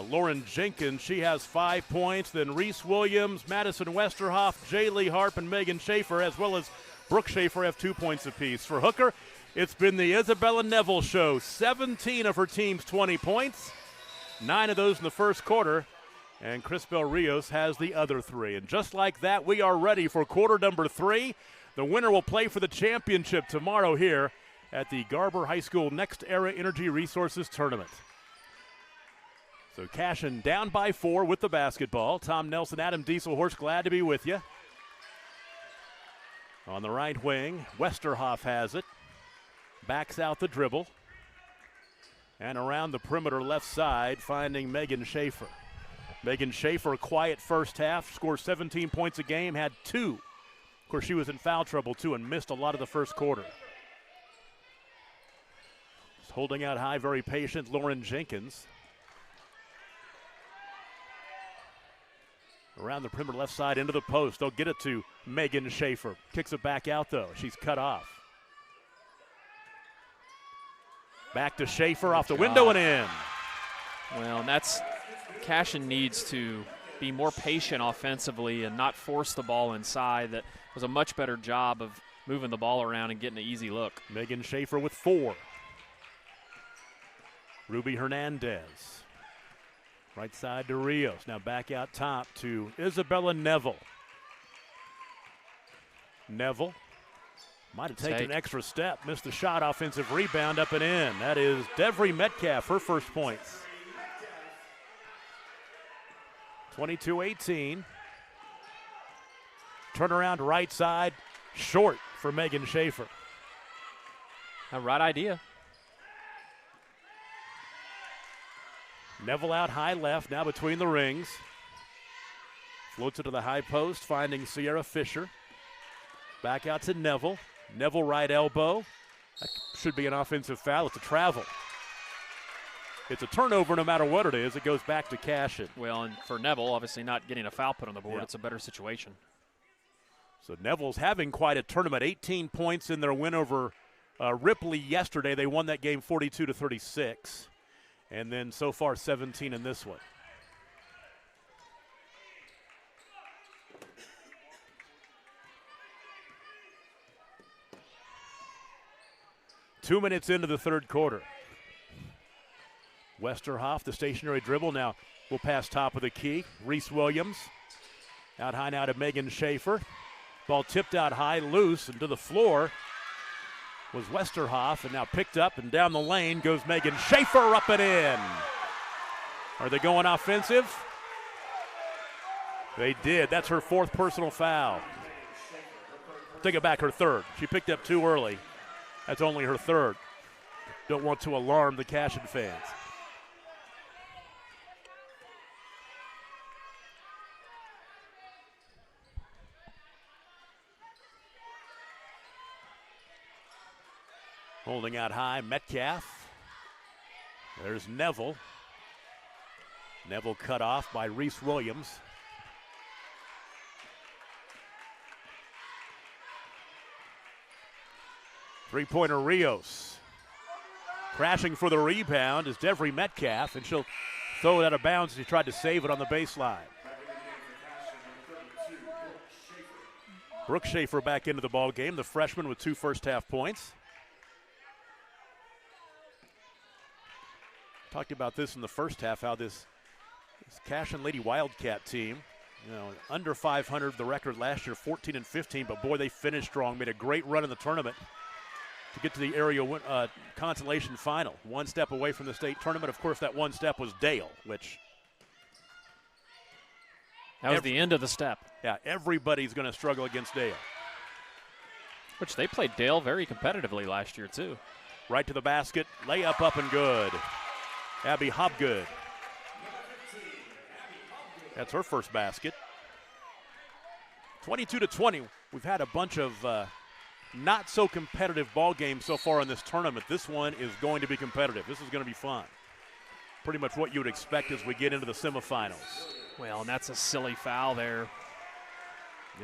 Speaker 1: Lauren Jenkins. She has 5 points. Then Reese Williams, Madison Westerhoff, Jaylee Harp, and Megan Schaefer, as well as Brooke Schaefer, have 2 points apiece. For Hooker, it's been the Isabella Neville show. 17 of her team's 20 points, 9 of those in the first quarter, and Crisbel Rios has the other 3. And just like that, we are ready for quarter number 3. The winner will play for the championship tomorrow here at the Garber High School Next Era Energy Resources Tournament. So Cashion down by 4 with the basketball. Tom Nelson, Adam Dieselhorst, glad to be with you. On the right wing, Westerhoff has it. Backs out the dribble. And around the perimeter left side, finding Megan Schaefer. Megan Schaefer, quiet first half, scored 17 points a game, had 2. Of course, she was in foul trouble, too, and missed a lot of the first quarter. Just holding out high, very patient, Lauren Jenkins. Around the perimeter left side into the post. They'll get it to Megan Schaefer. Kicks it back out, though. She's cut off. Back to Schaefer, off the window and in.
Speaker 2: Well, and that's Cashion needs to be more patient offensively and not force the ball inside. That was a much better job of moving the ball around and getting an easy look.
Speaker 1: Megan Schaefer with 4. Ruby Hernandez. Right side to Rios. Now back out top to Isabella Neville. Neville might have taken an extra step. Missed the shot. Offensive rebound up and in. That is Devry Metcalf, her first points. 22-18. Turnaround right side. Short for Megan Schaefer.
Speaker 2: A right idea.
Speaker 1: Neville out high left, now between the rings. Floats it to the high post, finding Sierra Fisher. Back out to Neville. Neville right elbow. That should be an offensive foul. It's a travel. It's a turnover no matter what it is. It goes back to Cashion.
Speaker 2: Well, and for Neville, obviously not getting a foul put on the board, it's a better situation.
Speaker 1: So Neville's having quite a tournament. 18 points in their win over Ripley yesterday. They won that game 42-36. And then so far 17 in this one. Two minutes into the third quarter. Westerhoff, the stationary dribble. Now we'll pass top of the key. Reese Williams. Out high now to Megan Schaefer. Ball tipped out high, loose, and to the floor was Westerhoff, and now picked up and down the lane goes Megan Schaefer, up and in. Are they going offensive? They did. That's her 4th personal foul. Take it back, her 3rd. She picked up 2 early. That's only her 3rd. Don't want to alarm the Cashion fans. Holding out high, Metcalf. There's Neville. Neville cut off by Reese Williams. Three-pointer Rios. Crashing for the rebound is Devry Metcalf, and she'll throw it out of bounds as he tried to save it on the baseline. Brooke Schaefer back into the ball game, the freshman with 2 first-half points. Talked about this in the first half, how this Cashion Lady Wildcat team, under 500 the record last year, 14-15, but boy, they finished strong, made a great run in the tournament to get to the area consolation final. 1 step away from the state tournament. Of course, that 1 step was Dale, which...
Speaker 2: That was the end of the step.
Speaker 1: Yeah, everybody's going to struggle against Dale.
Speaker 2: Which they played Dale very competitively last year, too.
Speaker 1: Right to the basket, layup up and good. Abby Hobgood. That's her first basket. 22-20. We've had a bunch of not so competitive ball games so far in this tournament. This one is going to be competitive. This is going to be fun. Pretty much what you would expect as we get into the semifinals.
Speaker 2: Well, and that's a silly foul there.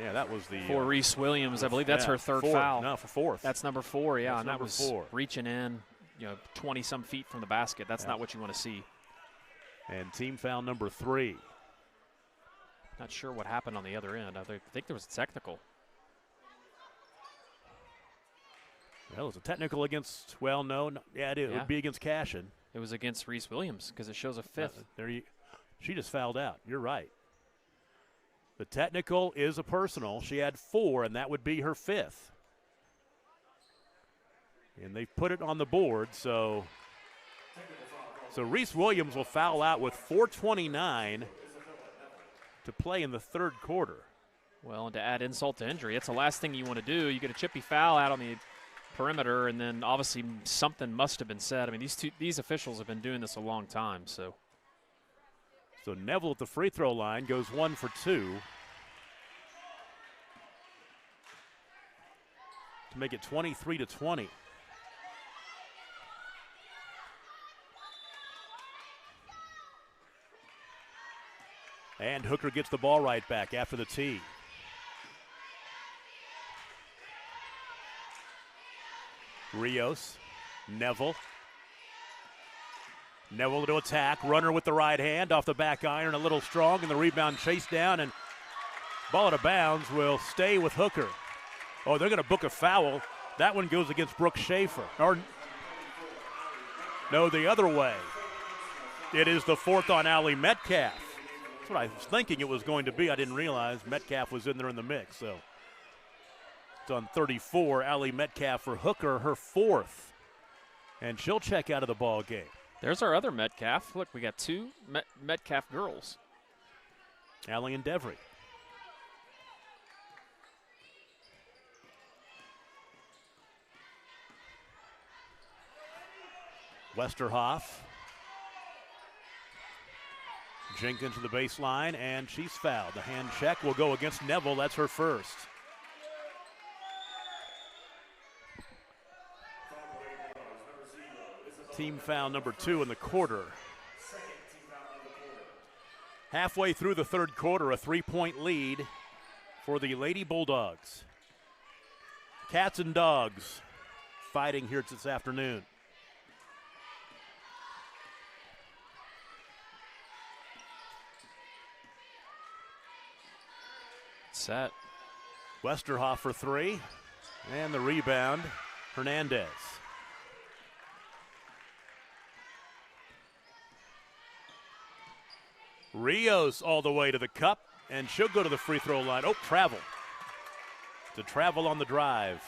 Speaker 1: Yeah, that was the
Speaker 2: for Reese Williams. I believe that's her third foul.
Speaker 1: No, for fourth.
Speaker 2: That's number 4. Yeah, and that was
Speaker 1: 4.
Speaker 2: reaching in, 20-some feet from the basket. That's not what you want to see.
Speaker 1: And team foul number 3.
Speaker 2: Not sure what happened on the other end. I think there was a technical.
Speaker 1: Well, it was a technical against, it would be against Cashion.
Speaker 2: It was against Reese Williams because it shows a 5th.
Speaker 1: She just fouled out. You're right. The technical is a personal. She had 4, and that would be her 5th. And they've put it on the board, so Reese Williams will foul out with 4:29 to play in the third quarter.
Speaker 2: Well, and to add insult to injury, it's the last thing you want to do. You get a chippy foul out on the perimeter, and then obviously something must have been said. I mean, these officials have been doing this a long time. So
Speaker 1: Neville at the free throw line goes 1 for 2 to make it 23-20. And Hooker gets the ball right back after the tee. Rios, Neville to attack, runner with the right hand off the back iron, a little strong, and the rebound chased down, and ball out of bounds will stay with Hooker. Oh, they're going to book a foul. That one goes against Brooke Schaefer. No, the other way. It is the 4th on Allie Metcalf. That's what I was thinking it was going to be. I didn't realize Metcalf was in there in the mix. So it's on 34. Allie Metcalf for Hooker, her 4th. And she'll check out of the ball game.
Speaker 2: There's our other Metcalf. Look, we got 2 Metcalf girls.
Speaker 1: Allie and Devry. Westerhoff. Jenkins to the baseline, and she's fouled. The hand check will go against Neville. That's her first. Team foul number 2 in the quarter. Halfway through the third quarter, a 3-point lead for the Lady Bulldogs. Cats and dogs fighting here this afternoon.
Speaker 2: Set.
Speaker 1: Westerhoff for 3, and the rebound, Hernandez. Rios all the way to the cup, and she'll go to the free throw line. Oh, travel. To travel on the drive.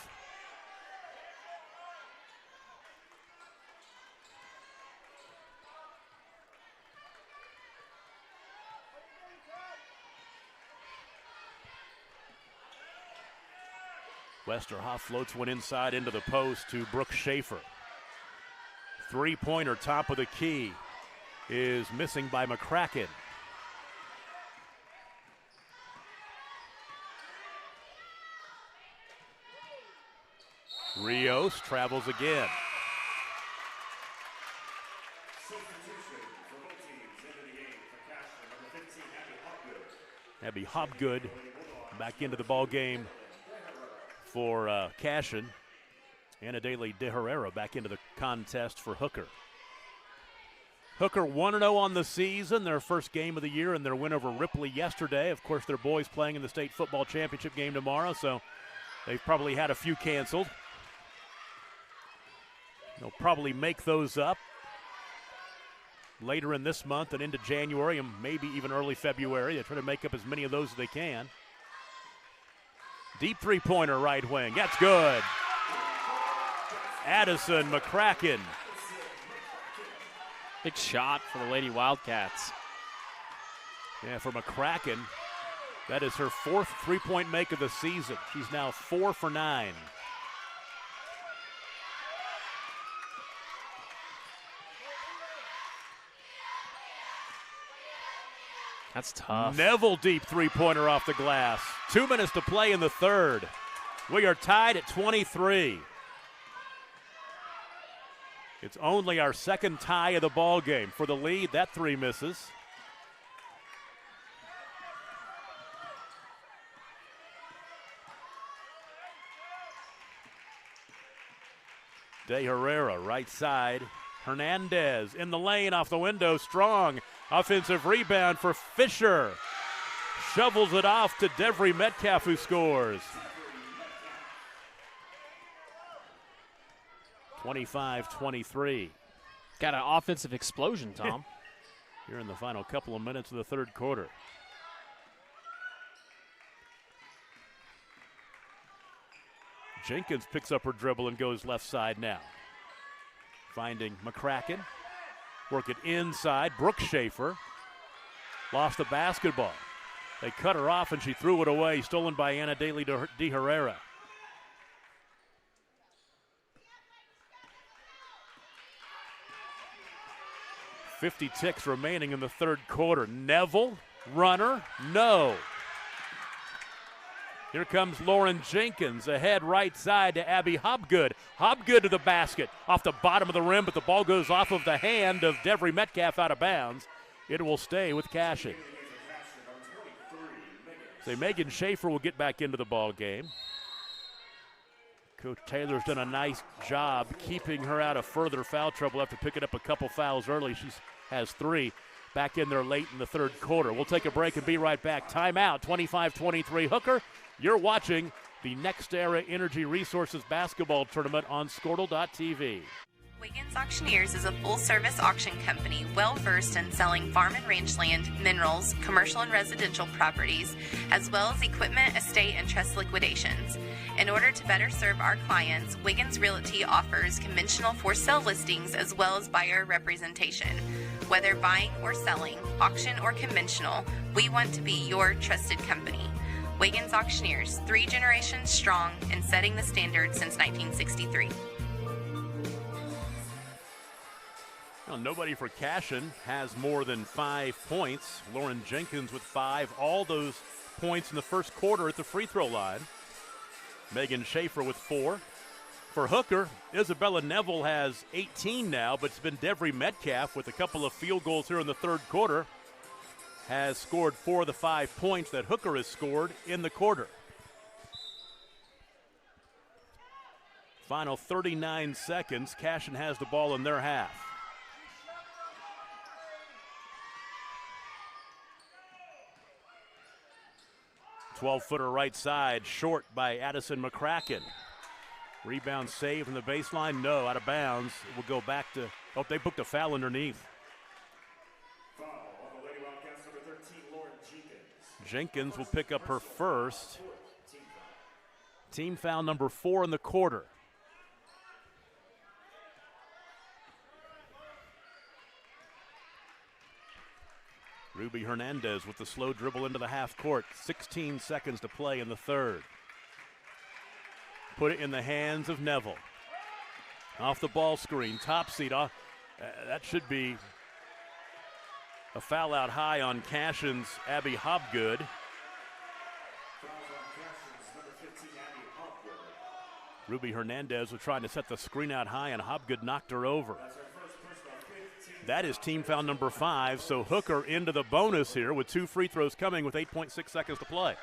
Speaker 1: Westerhoff floats one inside into the post to Brooke Schaefer. 3-pointer, top of the key, is missing by McCracken. Rios travels again. Abby Hopgood back into the ball game for Cashion. Anna Daly de Herrera back into the contest for Hooker. Hooker 1-0 on the season, their first game of the year, and their win over Ripley yesterday. Of course, their boys playing in the state football championship game tomorrow, so they've probably had a few canceled. They'll probably make those up later in this month and into January and maybe even early February. They try to make up as many of those as they can. Deep three-pointer right wing. That's good. Addison McCracken.
Speaker 2: Big shot for the Lady Wildcats.
Speaker 1: Yeah, for McCracken, that is her 4th three-point make of the season. She's now 4 for 9.
Speaker 2: That's tough.
Speaker 1: Neville deep three-pointer off the glass. 2 minutes to play in the third. We are tied at 23. It's only our second tie of the ball game. For the lead, that 3 misses. De Herrera, right side. Hernandez in the lane, off the window, strong. Offensive rebound for Fisher. Shovels it off to Devry Metcalf, who scores. 25-23.
Speaker 2: Got an offensive explosion, Tom.
Speaker 1: Here in the final couple of minutes of the third quarter. Jenkins picks up her dribble and goes left side now. Finding McCracken. Work it inside. Brooke Schaefer lost the basketball. They cut her off and she threw it away. Stolen by Anna Daly de Herrera. .50 remaining in the third quarter. Neville, runner, no. Here comes Lauren Jenkins, ahead right side to Abby Hobgood. Hobgood to the basket, off the bottom of the rim, but the ball goes off of the hand of Devry Metcalf out of bounds. It will stay with Cashion. So Megan Schaefer will get back into the ball game. Coach Taylor's done a nice job keeping her out of further foul trouble after picking up a couple fouls early. She has 3. Back in there late in the third quarter. We'll take a break and be right back. Timeout, 25-23 Hooker. You're watching the Next Era Energy Resources Basketball Tournament on Squirtle.tv.
Speaker 14: Wiggins Auctioneers is a full-service auction company well-versed in selling farm and range land, minerals, commercial and residential properties, as well as equipment, estate, and trust liquidations. In order to better serve our clients, Wiggins Realty offers conventional for-sale listings as well as buyer representation. Whether buying or selling, auction or conventional, we want to be your trusted company. Wiggins Auctioneers, 3 generations strong and setting the standard since 1963.
Speaker 1: Well, nobody for Cashion has more than 5 points. Lauren Jenkins with 5. All those points in the first quarter at the free throw line. Megan Schaefer with 4. For Hooker, Isabella Neville has 18 now, but it's been Devry Metcalf with a couple of field goals here in the third quarter. Has scored 4 of the 5 points that Hooker has scored in the quarter. Final 39 seconds. Cashion has the ball in their half. .12-footer right side, short by Addison McCracken. Rebound save from the baseline, no, out of bounds. It will go back to, oh, they booked a foul underneath. Jenkins will pick up her first. Team foul number 4 in the quarter. Ruby Hernandez with the slow dribble into the half court. 16 seconds to play in the third. Put it in the hands of Neville. Off the ball screen, top seat. That should be a foul out high on Cashion's Abby Hobgood. Ruby Hernandez was trying to set the screen out high, and Hobgood knocked her over. That is team foul number 5, so Hooker into the bonus here with 2 free throws coming with 8.6 seconds to play.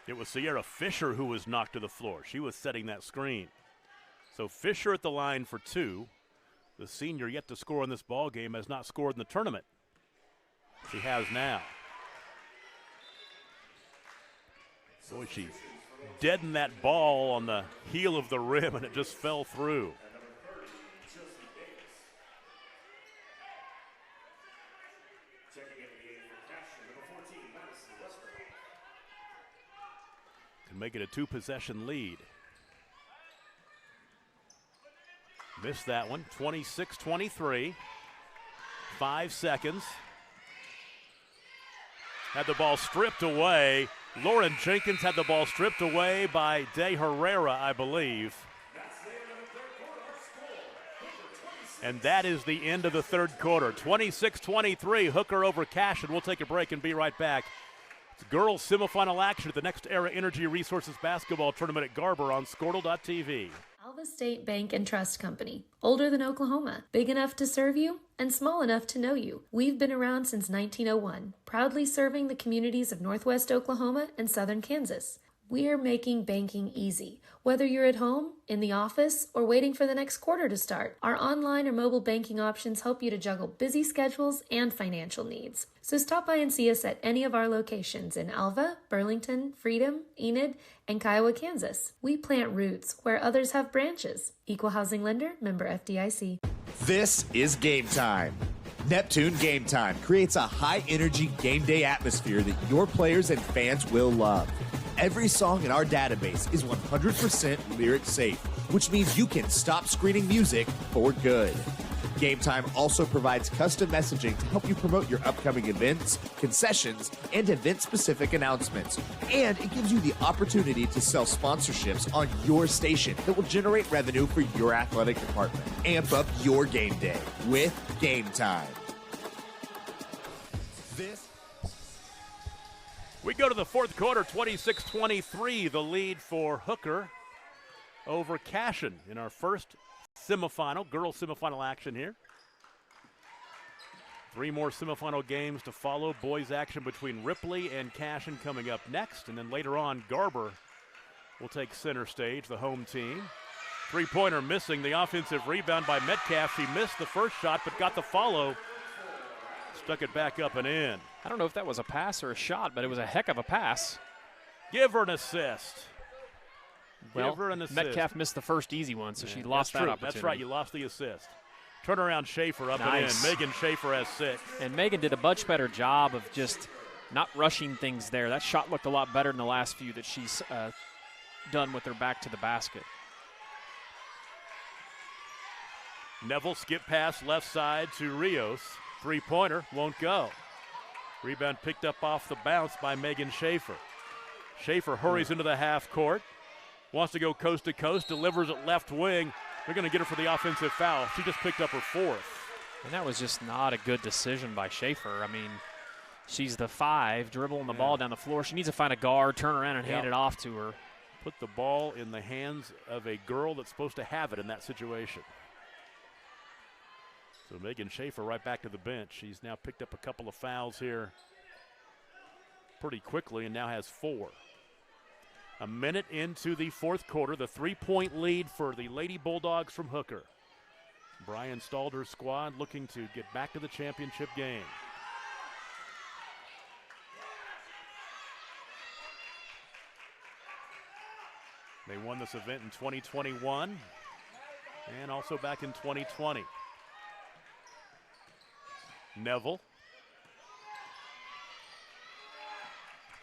Speaker 1: It was Sierra Fisher who was knocked to the floor. She was setting that screen. So Fisher at the line for 2. The senior yet to score in this ball game has not scored in the tournament. She has now. Boy, she deadened that ball on the heel of the rim and it just fell through. Can make it a 2-possession lead. Missed that one. 26-23. 5 seconds. Had the ball stripped away. Lauren Jenkins had the ball stripped away by De Herrera, I believe. And that is the end of the third quarter. 26-23, Hooker over Cashion. We'll take a break and be right back. It's girls semifinal action at the Next Era Energy Resources Basketball Tournament at Garber on Squirtle.tv.
Speaker 3: Alva State Bank and Trust Company. Older than Oklahoma. Big enough to serve you and small enough to know you. We've been around since 1901, proudly serving the communities of Northwest Oklahoma and Southern Kansas. We're making banking easy. Whether you're at home, in the office, or waiting for the next quarter to start, our online or mobile banking options help you to juggle busy schedules and financial needs. So stop by and see us at any of our locations in Alva, Burlington, Freedom, Enid, and Kiowa, Kansas. We plant roots where others have branches. Equal Housing Lender, member FDIC.
Speaker 15: This is Game Time. Neptune Game Time creates a high-energy game day atmosphere that your players and fans will love. Every song in our database is 100% lyric safe, which means you can stop screening music for good. Game Time also provides custom messaging to help you promote your upcoming events, concessions, and event-specific announcements. And it gives you the opportunity to sell sponsorships on your station that will generate revenue for your athletic department. Amp up your game day with Game Time.
Speaker 1: We go to the fourth quarter, 26-23, the lead for Hooker over Cashion in our first semifinal, girls semifinal action here. 3 more semifinal games to follow. Boys action between Ripley and Cashion coming up next. And then later on, Garber will take center stage, the home team. 3-pointer missing, the offensive rebound by Metcalf. She missed the first shot but got the follow. Stuck it back up and in.
Speaker 2: I don't know if that was a pass or a shot, but it was a heck of a pass.
Speaker 1: Give her an assist.
Speaker 2: Well,
Speaker 1: Give her an assist.
Speaker 2: Metcalf missed the first easy one, so she lost that opportunity.
Speaker 1: That's right, you lost the assist. Turnaround Schaefer up
Speaker 2: nice.
Speaker 1: and in. Megan Schaefer has 6.
Speaker 2: And Megan did a much better job of just not rushing things there. That shot looked a lot better than the last few that she's done with her back to the basket.
Speaker 1: Neville skip pass left side to Rios. 3-pointer won't go. Rebound picked up off the bounce by Megan Schaefer. Schaefer hurries into the half court. Wants to go coast to coast, delivers it left wing. They're going to get her for the offensive foul. She just picked up her 4th.
Speaker 2: And that was just not a good decision by Schaefer. I mean, she's the 5, dribbling the ball down the floor. She needs to find a guard, turn around, and hand it off to her.
Speaker 1: Put the ball in the hands of a girl that's supposed to have it in that situation. So Megan Schaefer right back to the bench. She's now picked up a couple of fouls here pretty quickly and now has 4. A minute into the fourth quarter, the 3-point lead for the Lady Bulldogs from Hooker. Brian Stalder's squad looking to get back to the championship game. They won this event in 2021 and also back in 2020. Neville.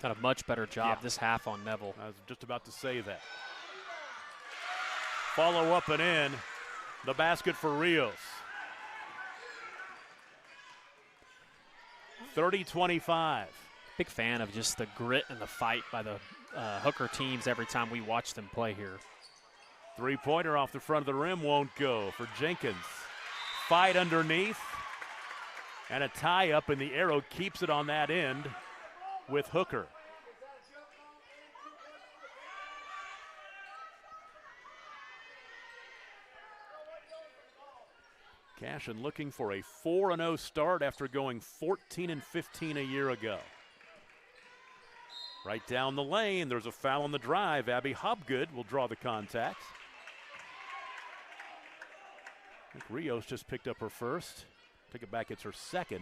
Speaker 2: Done a much better job this half on Neville.
Speaker 1: I was just about to say that. Follow up and in. The basket for Rios. 30-25.
Speaker 2: Big fan of just the grit and the fight by the Hooker teams every time we watch them play here.
Speaker 1: 3-pointer off the front of the rim won't go for Jenkins. Fight underneath. And a tie-up, and the arrow keeps it on that end with Hooker. Cashion looking for a 4-0 start after going 14-15 a year ago. Right down the lane, there's a foul on the drive. Abby Hobgood will draw the contact. I think Rios just picked up her first. Take it back, it's her 2nd.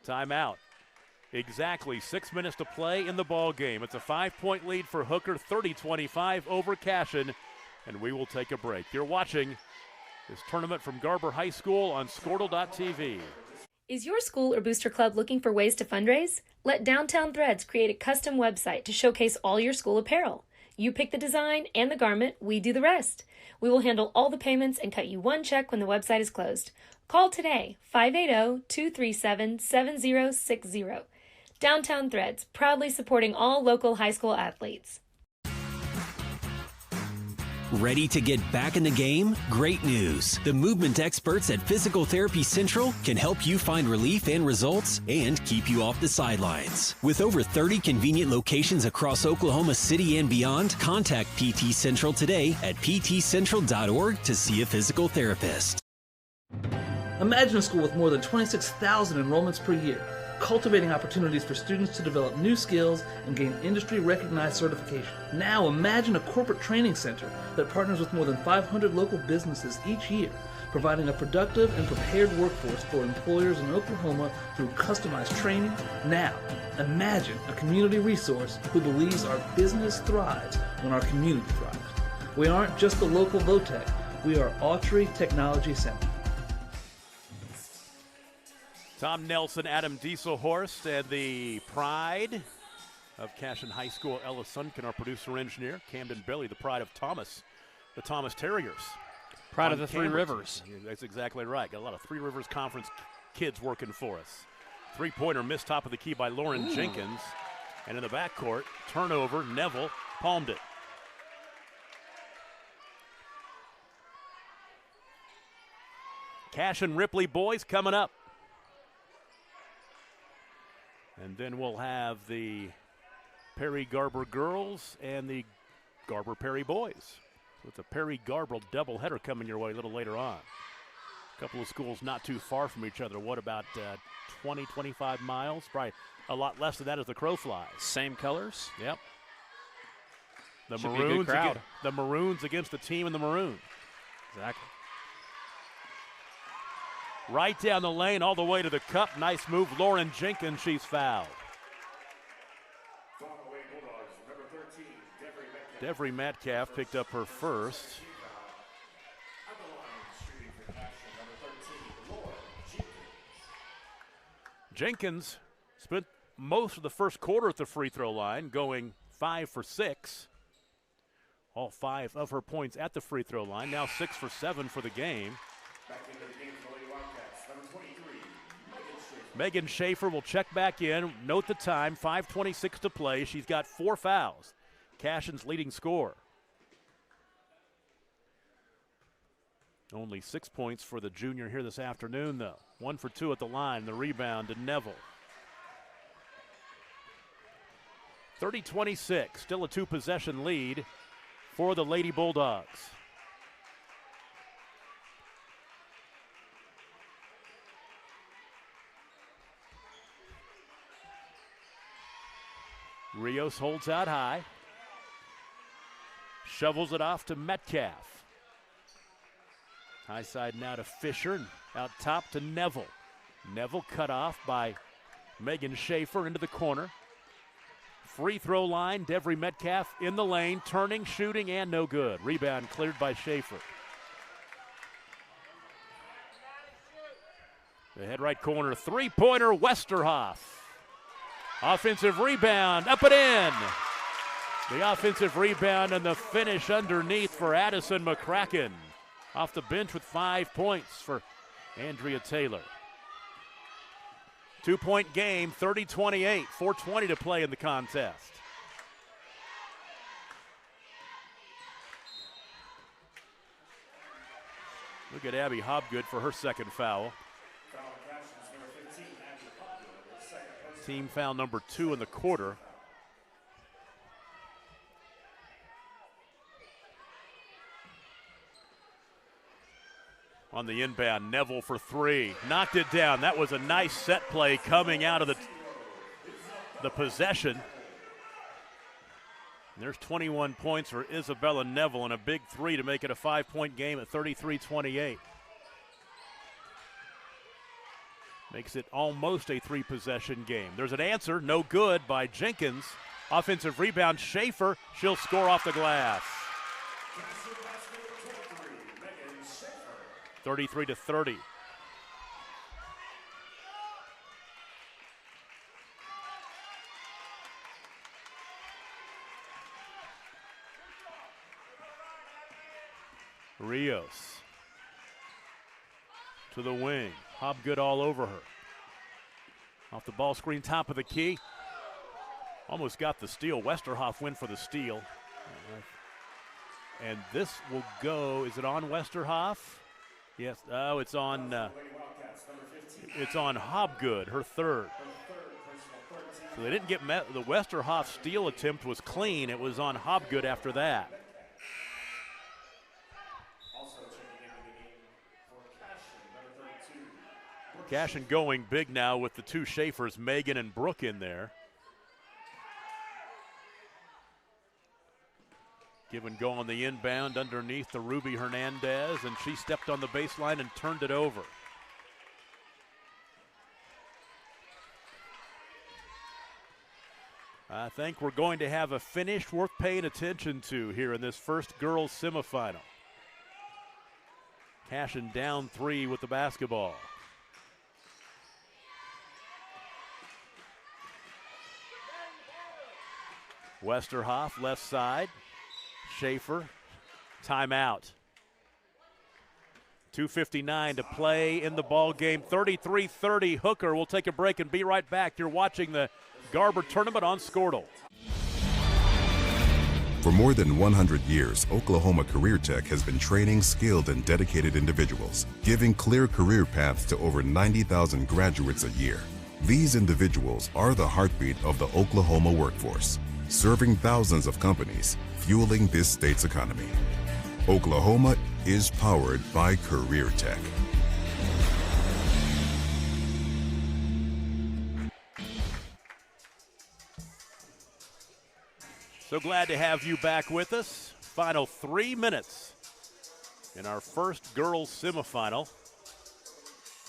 Speaker 1: Timeout. Exactly 6 minutes to play in the ball game. It's a 5-point lead for Hooker, 30-25 over Cashion, and we will take a break. You're watching this tournament from Garber High School on Squirtle.tv.
Speaker 3: Is your school or booster club looking for ways to fundraise? Let Downtown Threads create a custom website to showcase all your school apparel. You pick the design and the garment, we do the rest. We will handle all the payments and cut you one check when the website is closed. Call today, 580-237-7060. Downtown Threads, proudly supporting all local high school athletes.
Speaker 4: Ready to get back in the game? Great news. The movement experts at Physical Therapy Central can help you find relief and results and keep you off the sidelines. With over 30 convenient locations across Oklahoma City and beyond, contact PT Central today at ptcentral.org to see a physical therapist.
Speaker 5: Imagine a school with more than 26,000 enrollments per year, cultivating opportunities for students to develop new skills and gain industry-recognized certification. Now imagine a corporate training center that partners with more than 500 local businesses each year, providing a productive and prepared workforce for employers in Oklahoma through customized training. Now, imagine a community resource who believes our business thrives when our community thrives. We aren't just the local VOTEC, we are Autry Technology Center.
Speaker 1: Tom Nelson, Adam Dieselhorst, and the pride of Cashion High School, Ella Sunken, our producer-engineer. Camden Bailey, the pride of Thomas, the Thomas Terriers.
Speaker 2: Pride of the Three Rivers.
Speaker 1: That's exactly right. Got a lot of Three Rivers Conference kids working for us. Three-pointer missed top of the key by Lauren Jenkins. And in the backcourt, turnover, Neville palmed it. Cashion Ripley boys coming up. And then we'll have the Perry Garber girls and the Garber Perry boys. So it's a Perry Garber doubleheader coming your way a little later on. A couple of schools not too far from each other. What about 20, 25 miles? Probably a lot less than that as the crow flies.
Speaker 2: Same colors?
Speaker 1: Yep. The
Speaker 2: Should be a good crowd.
Speaker 1: The Maroons against the team in the maroon.
Speaker 2: Exactly.
Speaker 1: Right down the lane, all the way to the cup. Nice move, Lauren Jenkins. She's fouled. Devry Metcalf picked up her first. Jenkins spent most of the first quarter at the free throw line, going 5 for 6. All 5 of her points at the free throw line. Now 6 for 7 for the game. Megan Schaefer will check back in. Note the time, 5:26 to play. She's got 4 fouls. Cashion's leading scorer. Only 6 points for the junior here this afternoon, though. 1 for 2 at the line. The rebound to Neville. 30-26, still a 2-possession lead for the Lady Bulldogs. Rios holds out high. Shovels it off to Metcalf. High side now to Fisher. And out top to Neville. Neville cut off by Megan Schaefer into the corner. Free throw line. Devry Metcalf in the lane. Turning, shooting, and no good. Rebound cleared by Schaefer. The head right corner. Three-pointer Westerhoff. Offensive rebound, up and in. The offensive rebound and the finish underneath for Addison McCracken. Off the bench with 5 points for Andrea Taylor. 2-point game, 30-28, 4:20 to play in the contest. Look at Abby Hobgood for her second foul. Team foul number 2 in the quarter. On the inbound, Neville for 3. Knocked it down. That was a nice set play coming out of the possession. And there's 21 points for Isabella Neville and a big 3 to make it a 5-point game at 33-28. Makes it almost a 3-possession game. There's an answer, no good by Jenkins. Offensive rebound, Schaefer. She'll score off the glass. 33-30. Rios to the wing. Hobgood all over her. Off the ball screen, top of the key. Almost got the steal. Westerhoff went for the steal. And this will go, is it on Westerhoff? Yes, oh, it's on Hobgood, her third. So they didn't get the Westerhoff steal attempt was clean. It was on Hobgood after that. Cashion going big now with the two Schaefers, Megan and Brooke, in there. Give and go on the inbound underneath the Ruby Hernandez, and she stepped on the baseline and turned it over. I think we're going to have a finish worth paying attention to here in this first girls semifinal. Cashion down 3 with the basketball. Westerhoff left side. Schaefer, timeout. 2:59 to play in the ball game. 33-30 Hooker. We'll take a break and be right back. You're watching the Garber Tournament on Squirtle.
Speaker 6: For more than 100 years, Oklahoma Career Tech has been training skilled and dedicated individuals, giving clear career paths to over 90,000 graduates a year. These individuals are the heartbeat of the Oklahoma workforce, serving thousands of companies, fueling this state's economy. Oklahoma is powered by Career Tech.
Speaker 1: So glad to have you back with us. Final 3 minutes in our first girls semifinal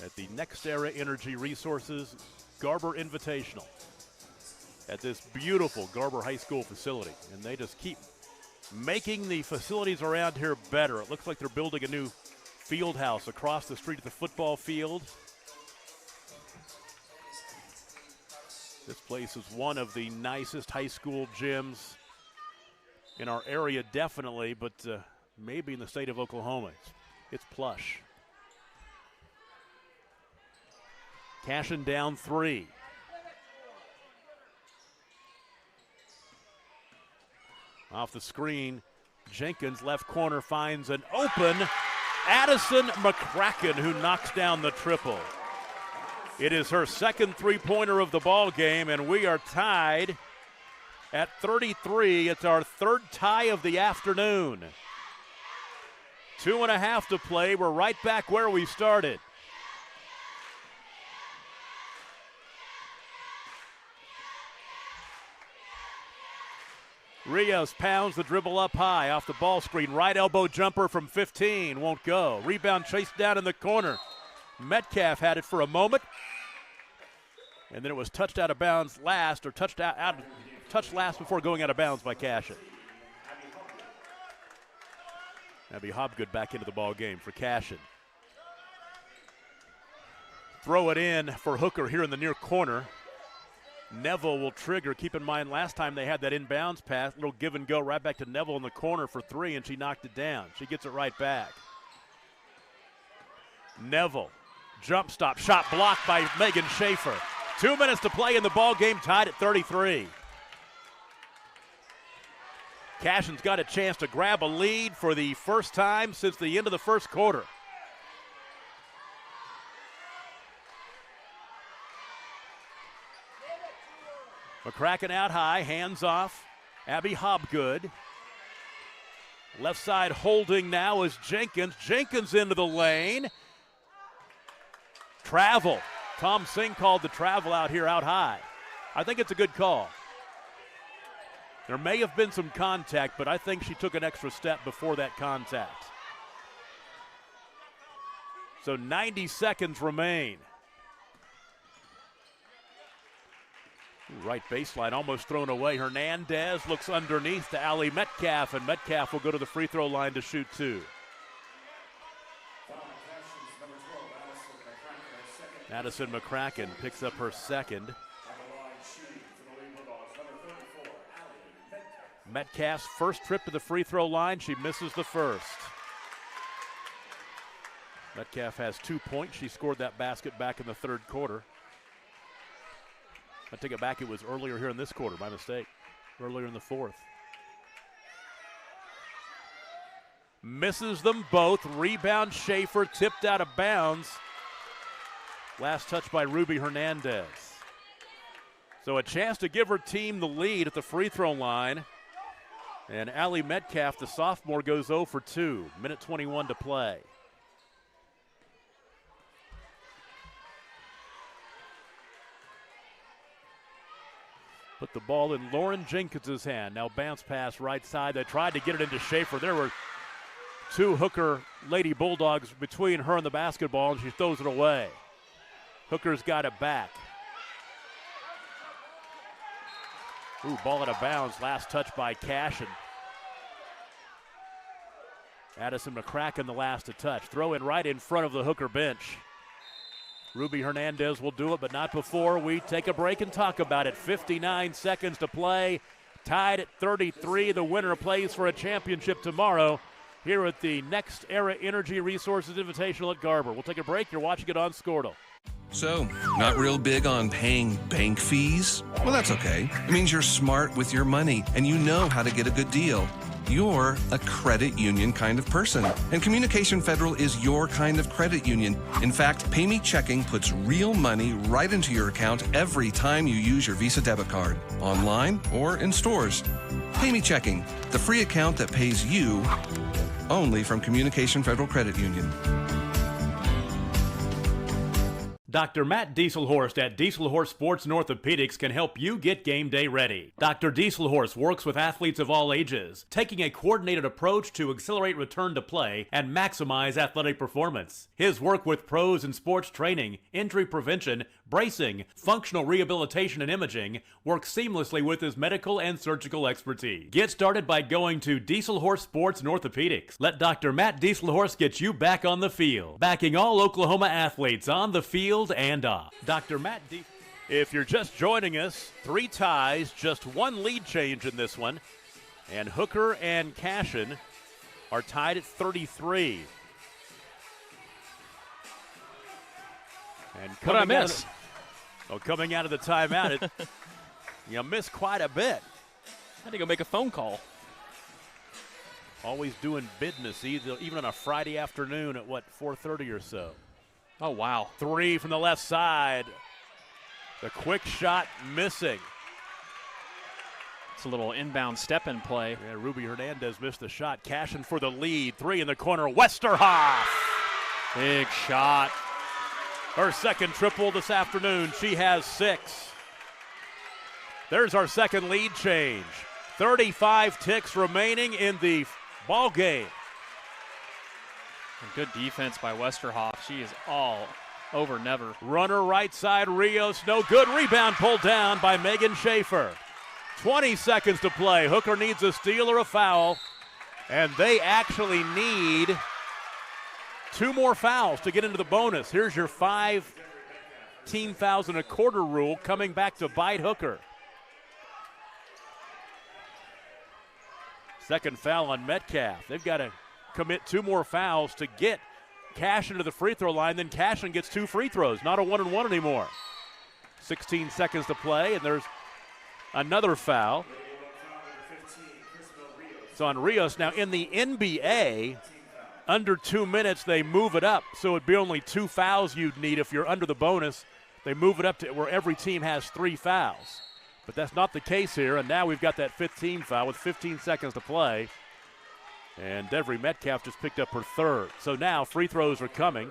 Speaker 1: at the Next Era Energy Resources Garber Invitational at this beautiful Garber High School facility. And they just keep making the facilities around here better. It looks like they're building a new field house across the street of the football field. This place is one of the nicest high school gyms in our area, definitely, but maybe in the state of Oklahoma. It's plush. Cashion down 3. Off the screen, Jenkins, left corner, finds an open Addison McCracken, who knocks down the triple. It is her second three-pointer of the ball game, and we are tied at 33. It's our third tie of the afternoon. 2.5 to play. We're right back where we started. Rios pounds the dribble up high off the ball screen. Right elbow jumper from 15. Won't go. Rebound chased down in the corner. Metcalf had it for a moment. And then it was touched out of bounds last, or touched last before going out of bounds by Cashion. Abby Hobgood back into the ball game for Cashion. Throw it in for Hooker here in the near corner. Neville will trigger. Keep in mind, last time they had that inbounds pass, little give and go right back to Neville in the corner for 3, and she knocked it down. She gets it right back. Neville, jump stop, shot blocked by Megan Schaefer. 2 minutes to play in the ball game, tied at 33. Cashion's got a chance to grab a lead for the first time since the end of the first quarter. McCracken out high, hands off. Abby Hobgood. Left side holding now is Jenkins. Jenkins into the lane. Travel. Tom Singh called the travel out here out high. I think it's a good call. There may have been some contact, but I think she took an extra step before that contact. So 90 seconds remain. Right baseline almost thrown away. Hernandez looks underneath to Allie Metcalf, and Metcalf will go to the free throw line to shoot 2. Addison McCracken picks up her second. Metcalf's first trip to the free throw line, she misses the first. Metcalf has 2 points. She scored that basket back in the third quarter. I take it back, it was earlier here in this quarter, my mistake. Earlier in the fourth. Misses them both. Rebound Schaefer, tipped out of bounds. Last touch by Ruby Hernandez. So a chance to give her team the lead at the free throw line. And Allie Metcalf, the sophomore, goes 0 for 2. Minute 21 to play. with the ball in Lauren Jenkins' hand. Now bounce pass right side. They tried to get it into Schaefer. There were two Hooker Lady Bulldogs between her and the basketball, and she throws it away. Hooker's got it back. Ooh, ball out of bounds. Last touch by Cashion. Addison McCracken the last to touch. Throw in right in front of the Hooker bench. Ruby Hernandez will do it, but not before we take a break and talk about it. 59 seconds to play. Tied at 33. The winner plays for a championship tomorrow here at the Next Era Energy Resources Invitational at Garber. We'll take a break. You're watching it on Scortal.
Speaker 7: So, not real big on paying bank fees? Well, that's okay. It means you're smart with your money and you know how to get a good deal. You're a credit union kind of person, and Communication Federal is your kind of credit union. In fact, Pay Me Checking puts real money right into your account every time you use your Visa debit card, online or in stores. Pay Me Checking, the free account that pays you only from Communication Federal Credit Union.
Speaker 1: Dr. Matt Dieselhorst at Dieselhorst Sports and Orthopedics can help you get game day ready. Dr. Dieselhorst works with athletes of all ages, taking a coordinated approach to accelerate return to play and maximize athletic performance. His work with pros in sports training, injury prevention, bracing, functional rehabilitation, and imaging works seamlessly with his medical and surgical expertise. Get started by going to Dieselhorst Sports and Orthopedics. Let Dr. Matt Dieselhorst get you back on the field, backing all Oklahoma athletes on the field and off. Dr. Matt D. If you're just joining us, 3 ties, just 1 lead change in this one. And Hooker and Cashion are tied at 33. And
Speaker 2: what did I miss?
Speaker 1: Coming out of the timeout, you missed quite a bit.
Speaker 2: I had to go make a phone call.
Speaker 1: Always doing business, even on a Friday afternoon at, 4:30 or so.
Speaker 2: Oh, wow. 3
Speaker 1: from the left side. The quick shot missing.
Speaker 2: It's a little inbound step-in play.
Speaker 1: Yeah, Ruby Hernandez missed the shot. Cashion for the lead. 3 in the corner. Westerhoff.
Speaker 2: Big shot.
Speaker 1: Her second triple this afternoon. She has 6. There's our second lead change. 35 ticks remaining in the ball game.
Speaker 2: And good defense by Westerhoff. She is all over Never.
Speaker 1: Runner right side, Rios. No good. Rebound pulled down by Megan Schaefer. 20 seconds to play. Hooker needs a steal or a foul. And they actually need 2 more fouls to get into the bonus. Here's your 5 team fouls and a quarter rule coming back to bite Hooker. Second foul on Metcalf. They've got to commit 2 more fouls to get Cashion to the free throw line. Then Cashion gets 2 free throws. Not a 1-and-1 anymore. 16 seconds to play, and there's another foul. It's on Rios. Now, in the NBA, under 2 minutes, they move it up. So it'd be only 2 fouls you'd need if you're under the bonus. They move it up to where every team has 3 fouls. But that's not the case here, and now we've got that 5th team foul with 15 seconds to play. And Devry Metcalf just picked up her 3rd. So now free throws are coming.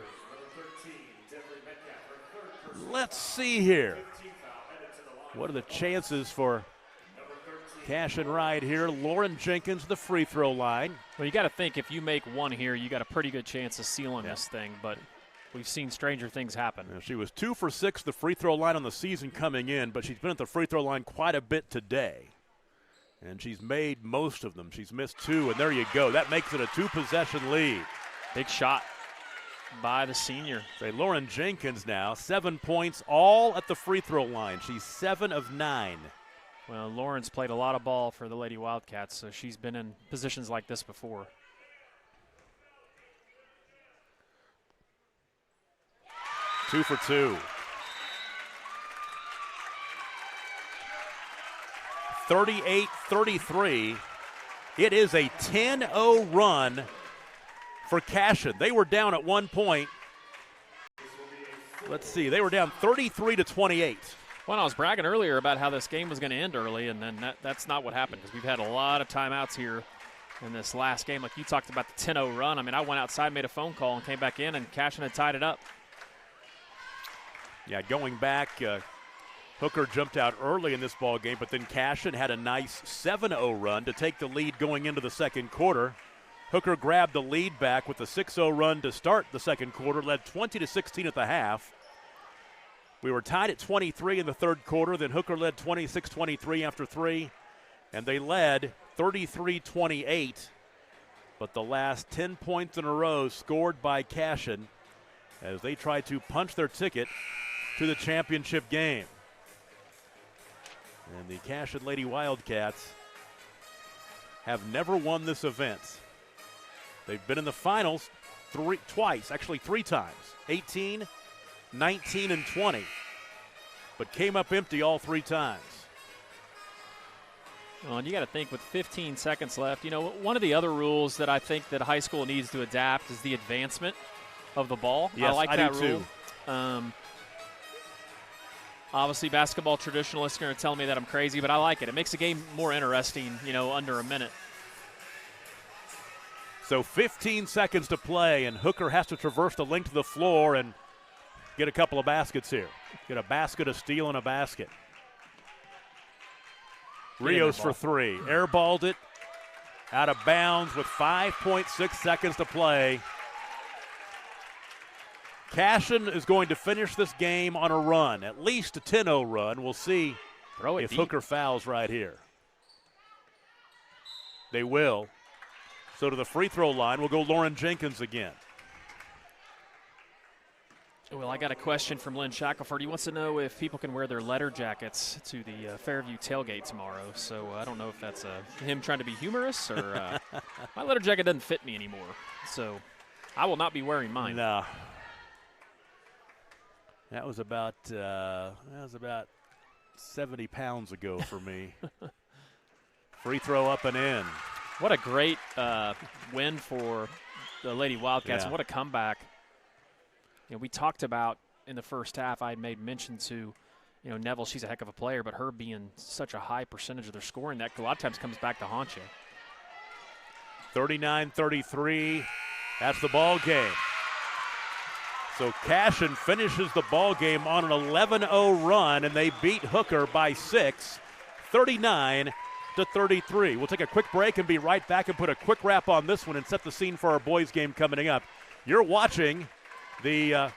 Speaker 1: Let's see here. What are the chances for Cashion right here? Lauren Jenkins, the free throw line.
Speaker 2: Well, you got to think if you make 1 here, you got a pretty good chance of sealing this thing. But we've seen stranger things happen.
Speaker 1: Now, she was 2 for 6 the free throw line on the season coming in, but she's been at the free throw line quite a bit today. And she's made most of them. She's missed 2, and there you go. That makes it a 2-possession lead.
Speaker 2: Big shot by the senior.
Speaker 1: Say Lauren Jenkins now, 7 points, all at the free throw line. She's 7 of 9.
Speaker 2: Well, Lauren's played a lot of ball for the Lady Wildcats, so she's been in positions like this before.
Speaker 1: Two for 2. 38-33. It is a 10-0 run for Cashion. They were down at one point. Let's see. They were down 33-28.
Speaker 2: Well, I was bragging earlier about how this game was going to end early, and then that's not what happened because we've had a lot of timeouts here in this last game. Like you talked about the 10-0 run. I mean, I went outside, made a phone call, and came back in, and Cashion had tied it up.
Speaker 1: Yeah, going back Hooker jumped out early in this ball game, but then Cashion had a nice 7-0 run to take the lead going into the second quarter. Hooker grabbed the lead back with a 6-0 run to start the second quarter, led 20-16 at the half. We were tied at 23 in the third quarter, then Hooker led 26-23 after 3, and they led 33-28. But the last 10 points in a row scored by Cashion as they try to punch their ticket to the championship game. And the Cashion Lady Wildcats have never won this event. They've been in the finals three times, 18, 19, and 20, but came up empty all 3 times.
Speaker 2: Well, and you got to think with 15 seconds left, one of the other rules that I think that high school needs to adapt is the advancement of the ball.
Speaker 1: Yes,
Speaker 2: I like that
Speaker 1: do
Speaker 2: rule. Obviously, basketball traditionalists are going to tell me that I'm crazy, but I like it. It makes the game more interesting, under a minute.
Speaker 1: So 15 seconds to play, and Hooker has to traverse the length of the floor and get a couple of baskets here. Get a basket, a steal, and a basket. Rios for 3. Airballed it out of bounds with 5.6 seconds to play. Cashion is going to finish this game on a run, at least a 10-0 run. We'll see if Hooker fouls right here. They will. So to the free throw line will go Lauren Jenkins again.
Speaker 2: Well, I got a question from Lynn Shackelford. He wants to know if people can wear their letter jackets to the Fairview tailgate tomorrow. So I don't know if that's him trying to be humorous or my letter jacket doesn't fit me anymore. So I will not be wearing mine.
Speaker 1: No. That was about 70 pounds ago for me. Free throw up and in.
Speaker 2: What a great win for the Lady Wildcats.
Speaker 1: Yeah.
Speaker 2: What a comeback. We talked about in the first half, I made mention to, Neville, she's a heck of a player, but her being such a high percentage of their scoring, that a lot of times comes back to haunt you.
Speaker 1: 39-33, that's the ball game. So Cashion finishes the ball game on an 11-0 run, and they beat Hooker by 6, 39-33. We'll take a quick break and be right back and put a quick wrap on this one and set the scene for our boys game coming up. You're watching the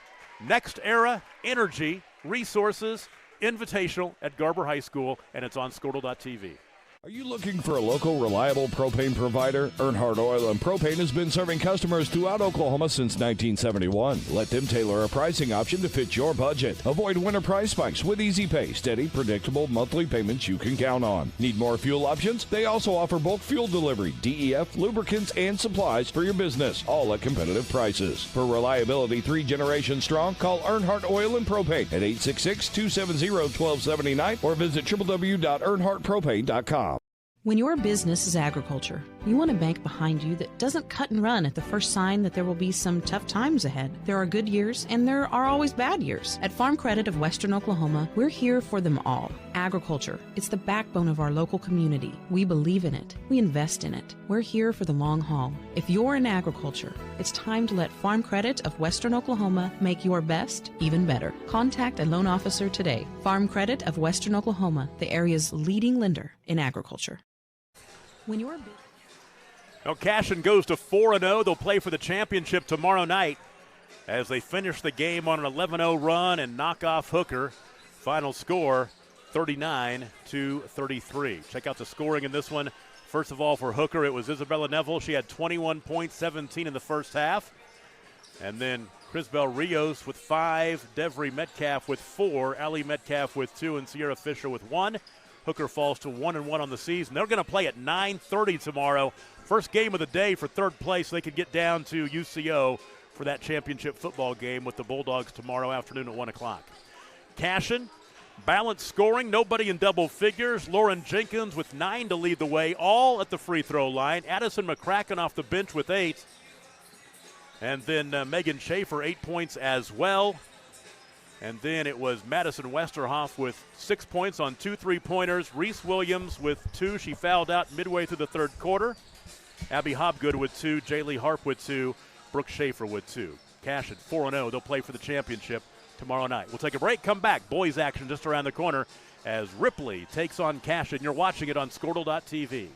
Speaker 1: Next Era Energy Resources Invitational at Garber High School, and it's on Squirtle.tv.
Speaker 8: Are you looking for a local, reliable propane provider? Earnhardt Oil and Propane has been serving customers throughout Oklahoma since 1971. Let them tailor a pricing option to fit your budget. Avoid winter price spikes with easy pay, steady, predictable monthly payments you can count on. Need more fuel options? They also offer bulk fuel delivery, DEF, lubricants, and supplies for your business, all at competitive prices. For reliability 3 generations strong, call Earnhardt Oil and Propane at 866-270-1279 or visit www.earnhardtpropane.com.
Speaker 9: When your business is agriculture, you want a bank behind you that doesn't cut and run at the first sign that there will be some tough times ahead. There are good years and there are always bad years. At Farm Credit of Western Oklahoma, we're here for them all. Agriculture, it's the backbone of our local community. We believe in it. We invest in it. We're here for the long haul. If you're in agriculture, it's time to let Farm Credit of Western Oklahoma make your best even better. Contact a loan officer today. Farm Credit of Western Oklahoma, the area's leading lender in agriculture. When you're
Speaker 1: Now Cashion goes to 4-0. They'll play for the championship tomorrow night as they finish the game on an 11-0 run and knock off Hooker. Final score 39-33. Check out the scoring in this one. First of all, for Hooker, it was Isabella Neville. She had 21 points, 17 in the first half. And then Crisbel Rios with 5, Devry Metcalf with 4, Allie Metcalf with 2, and Sierra Fisher with 1. Hooker falls to 1-1 on the season. They're going to play at 9:30 tomorrow. First game of the day for third place. They could get down to UCO for that championship football game with the Bulldogs tomorrow afternoon at 1 o'clock. Cashion, balanced scoring, nobody in double figures. Lauren Jenkins with 9 to lead the way, all at the free throw line. Addison McCracken off the bench with 8. And then Megan Schaefer, 8 points as well. And then it was Madison Westerhoff with 6 points on 2 3-pointers. Reese Williams with 2. She fouled out midway through the third quarter. Abby Hobgood with 2. Jaylee Harp with 2. Brooke Schaefer with 2. Cashion 4-0. They'll play for the championship tomorrow night. We'll take a break, come back. Boys action just around the corner as Ripley takes on Cashion. You're watching it on Squirtle.tv.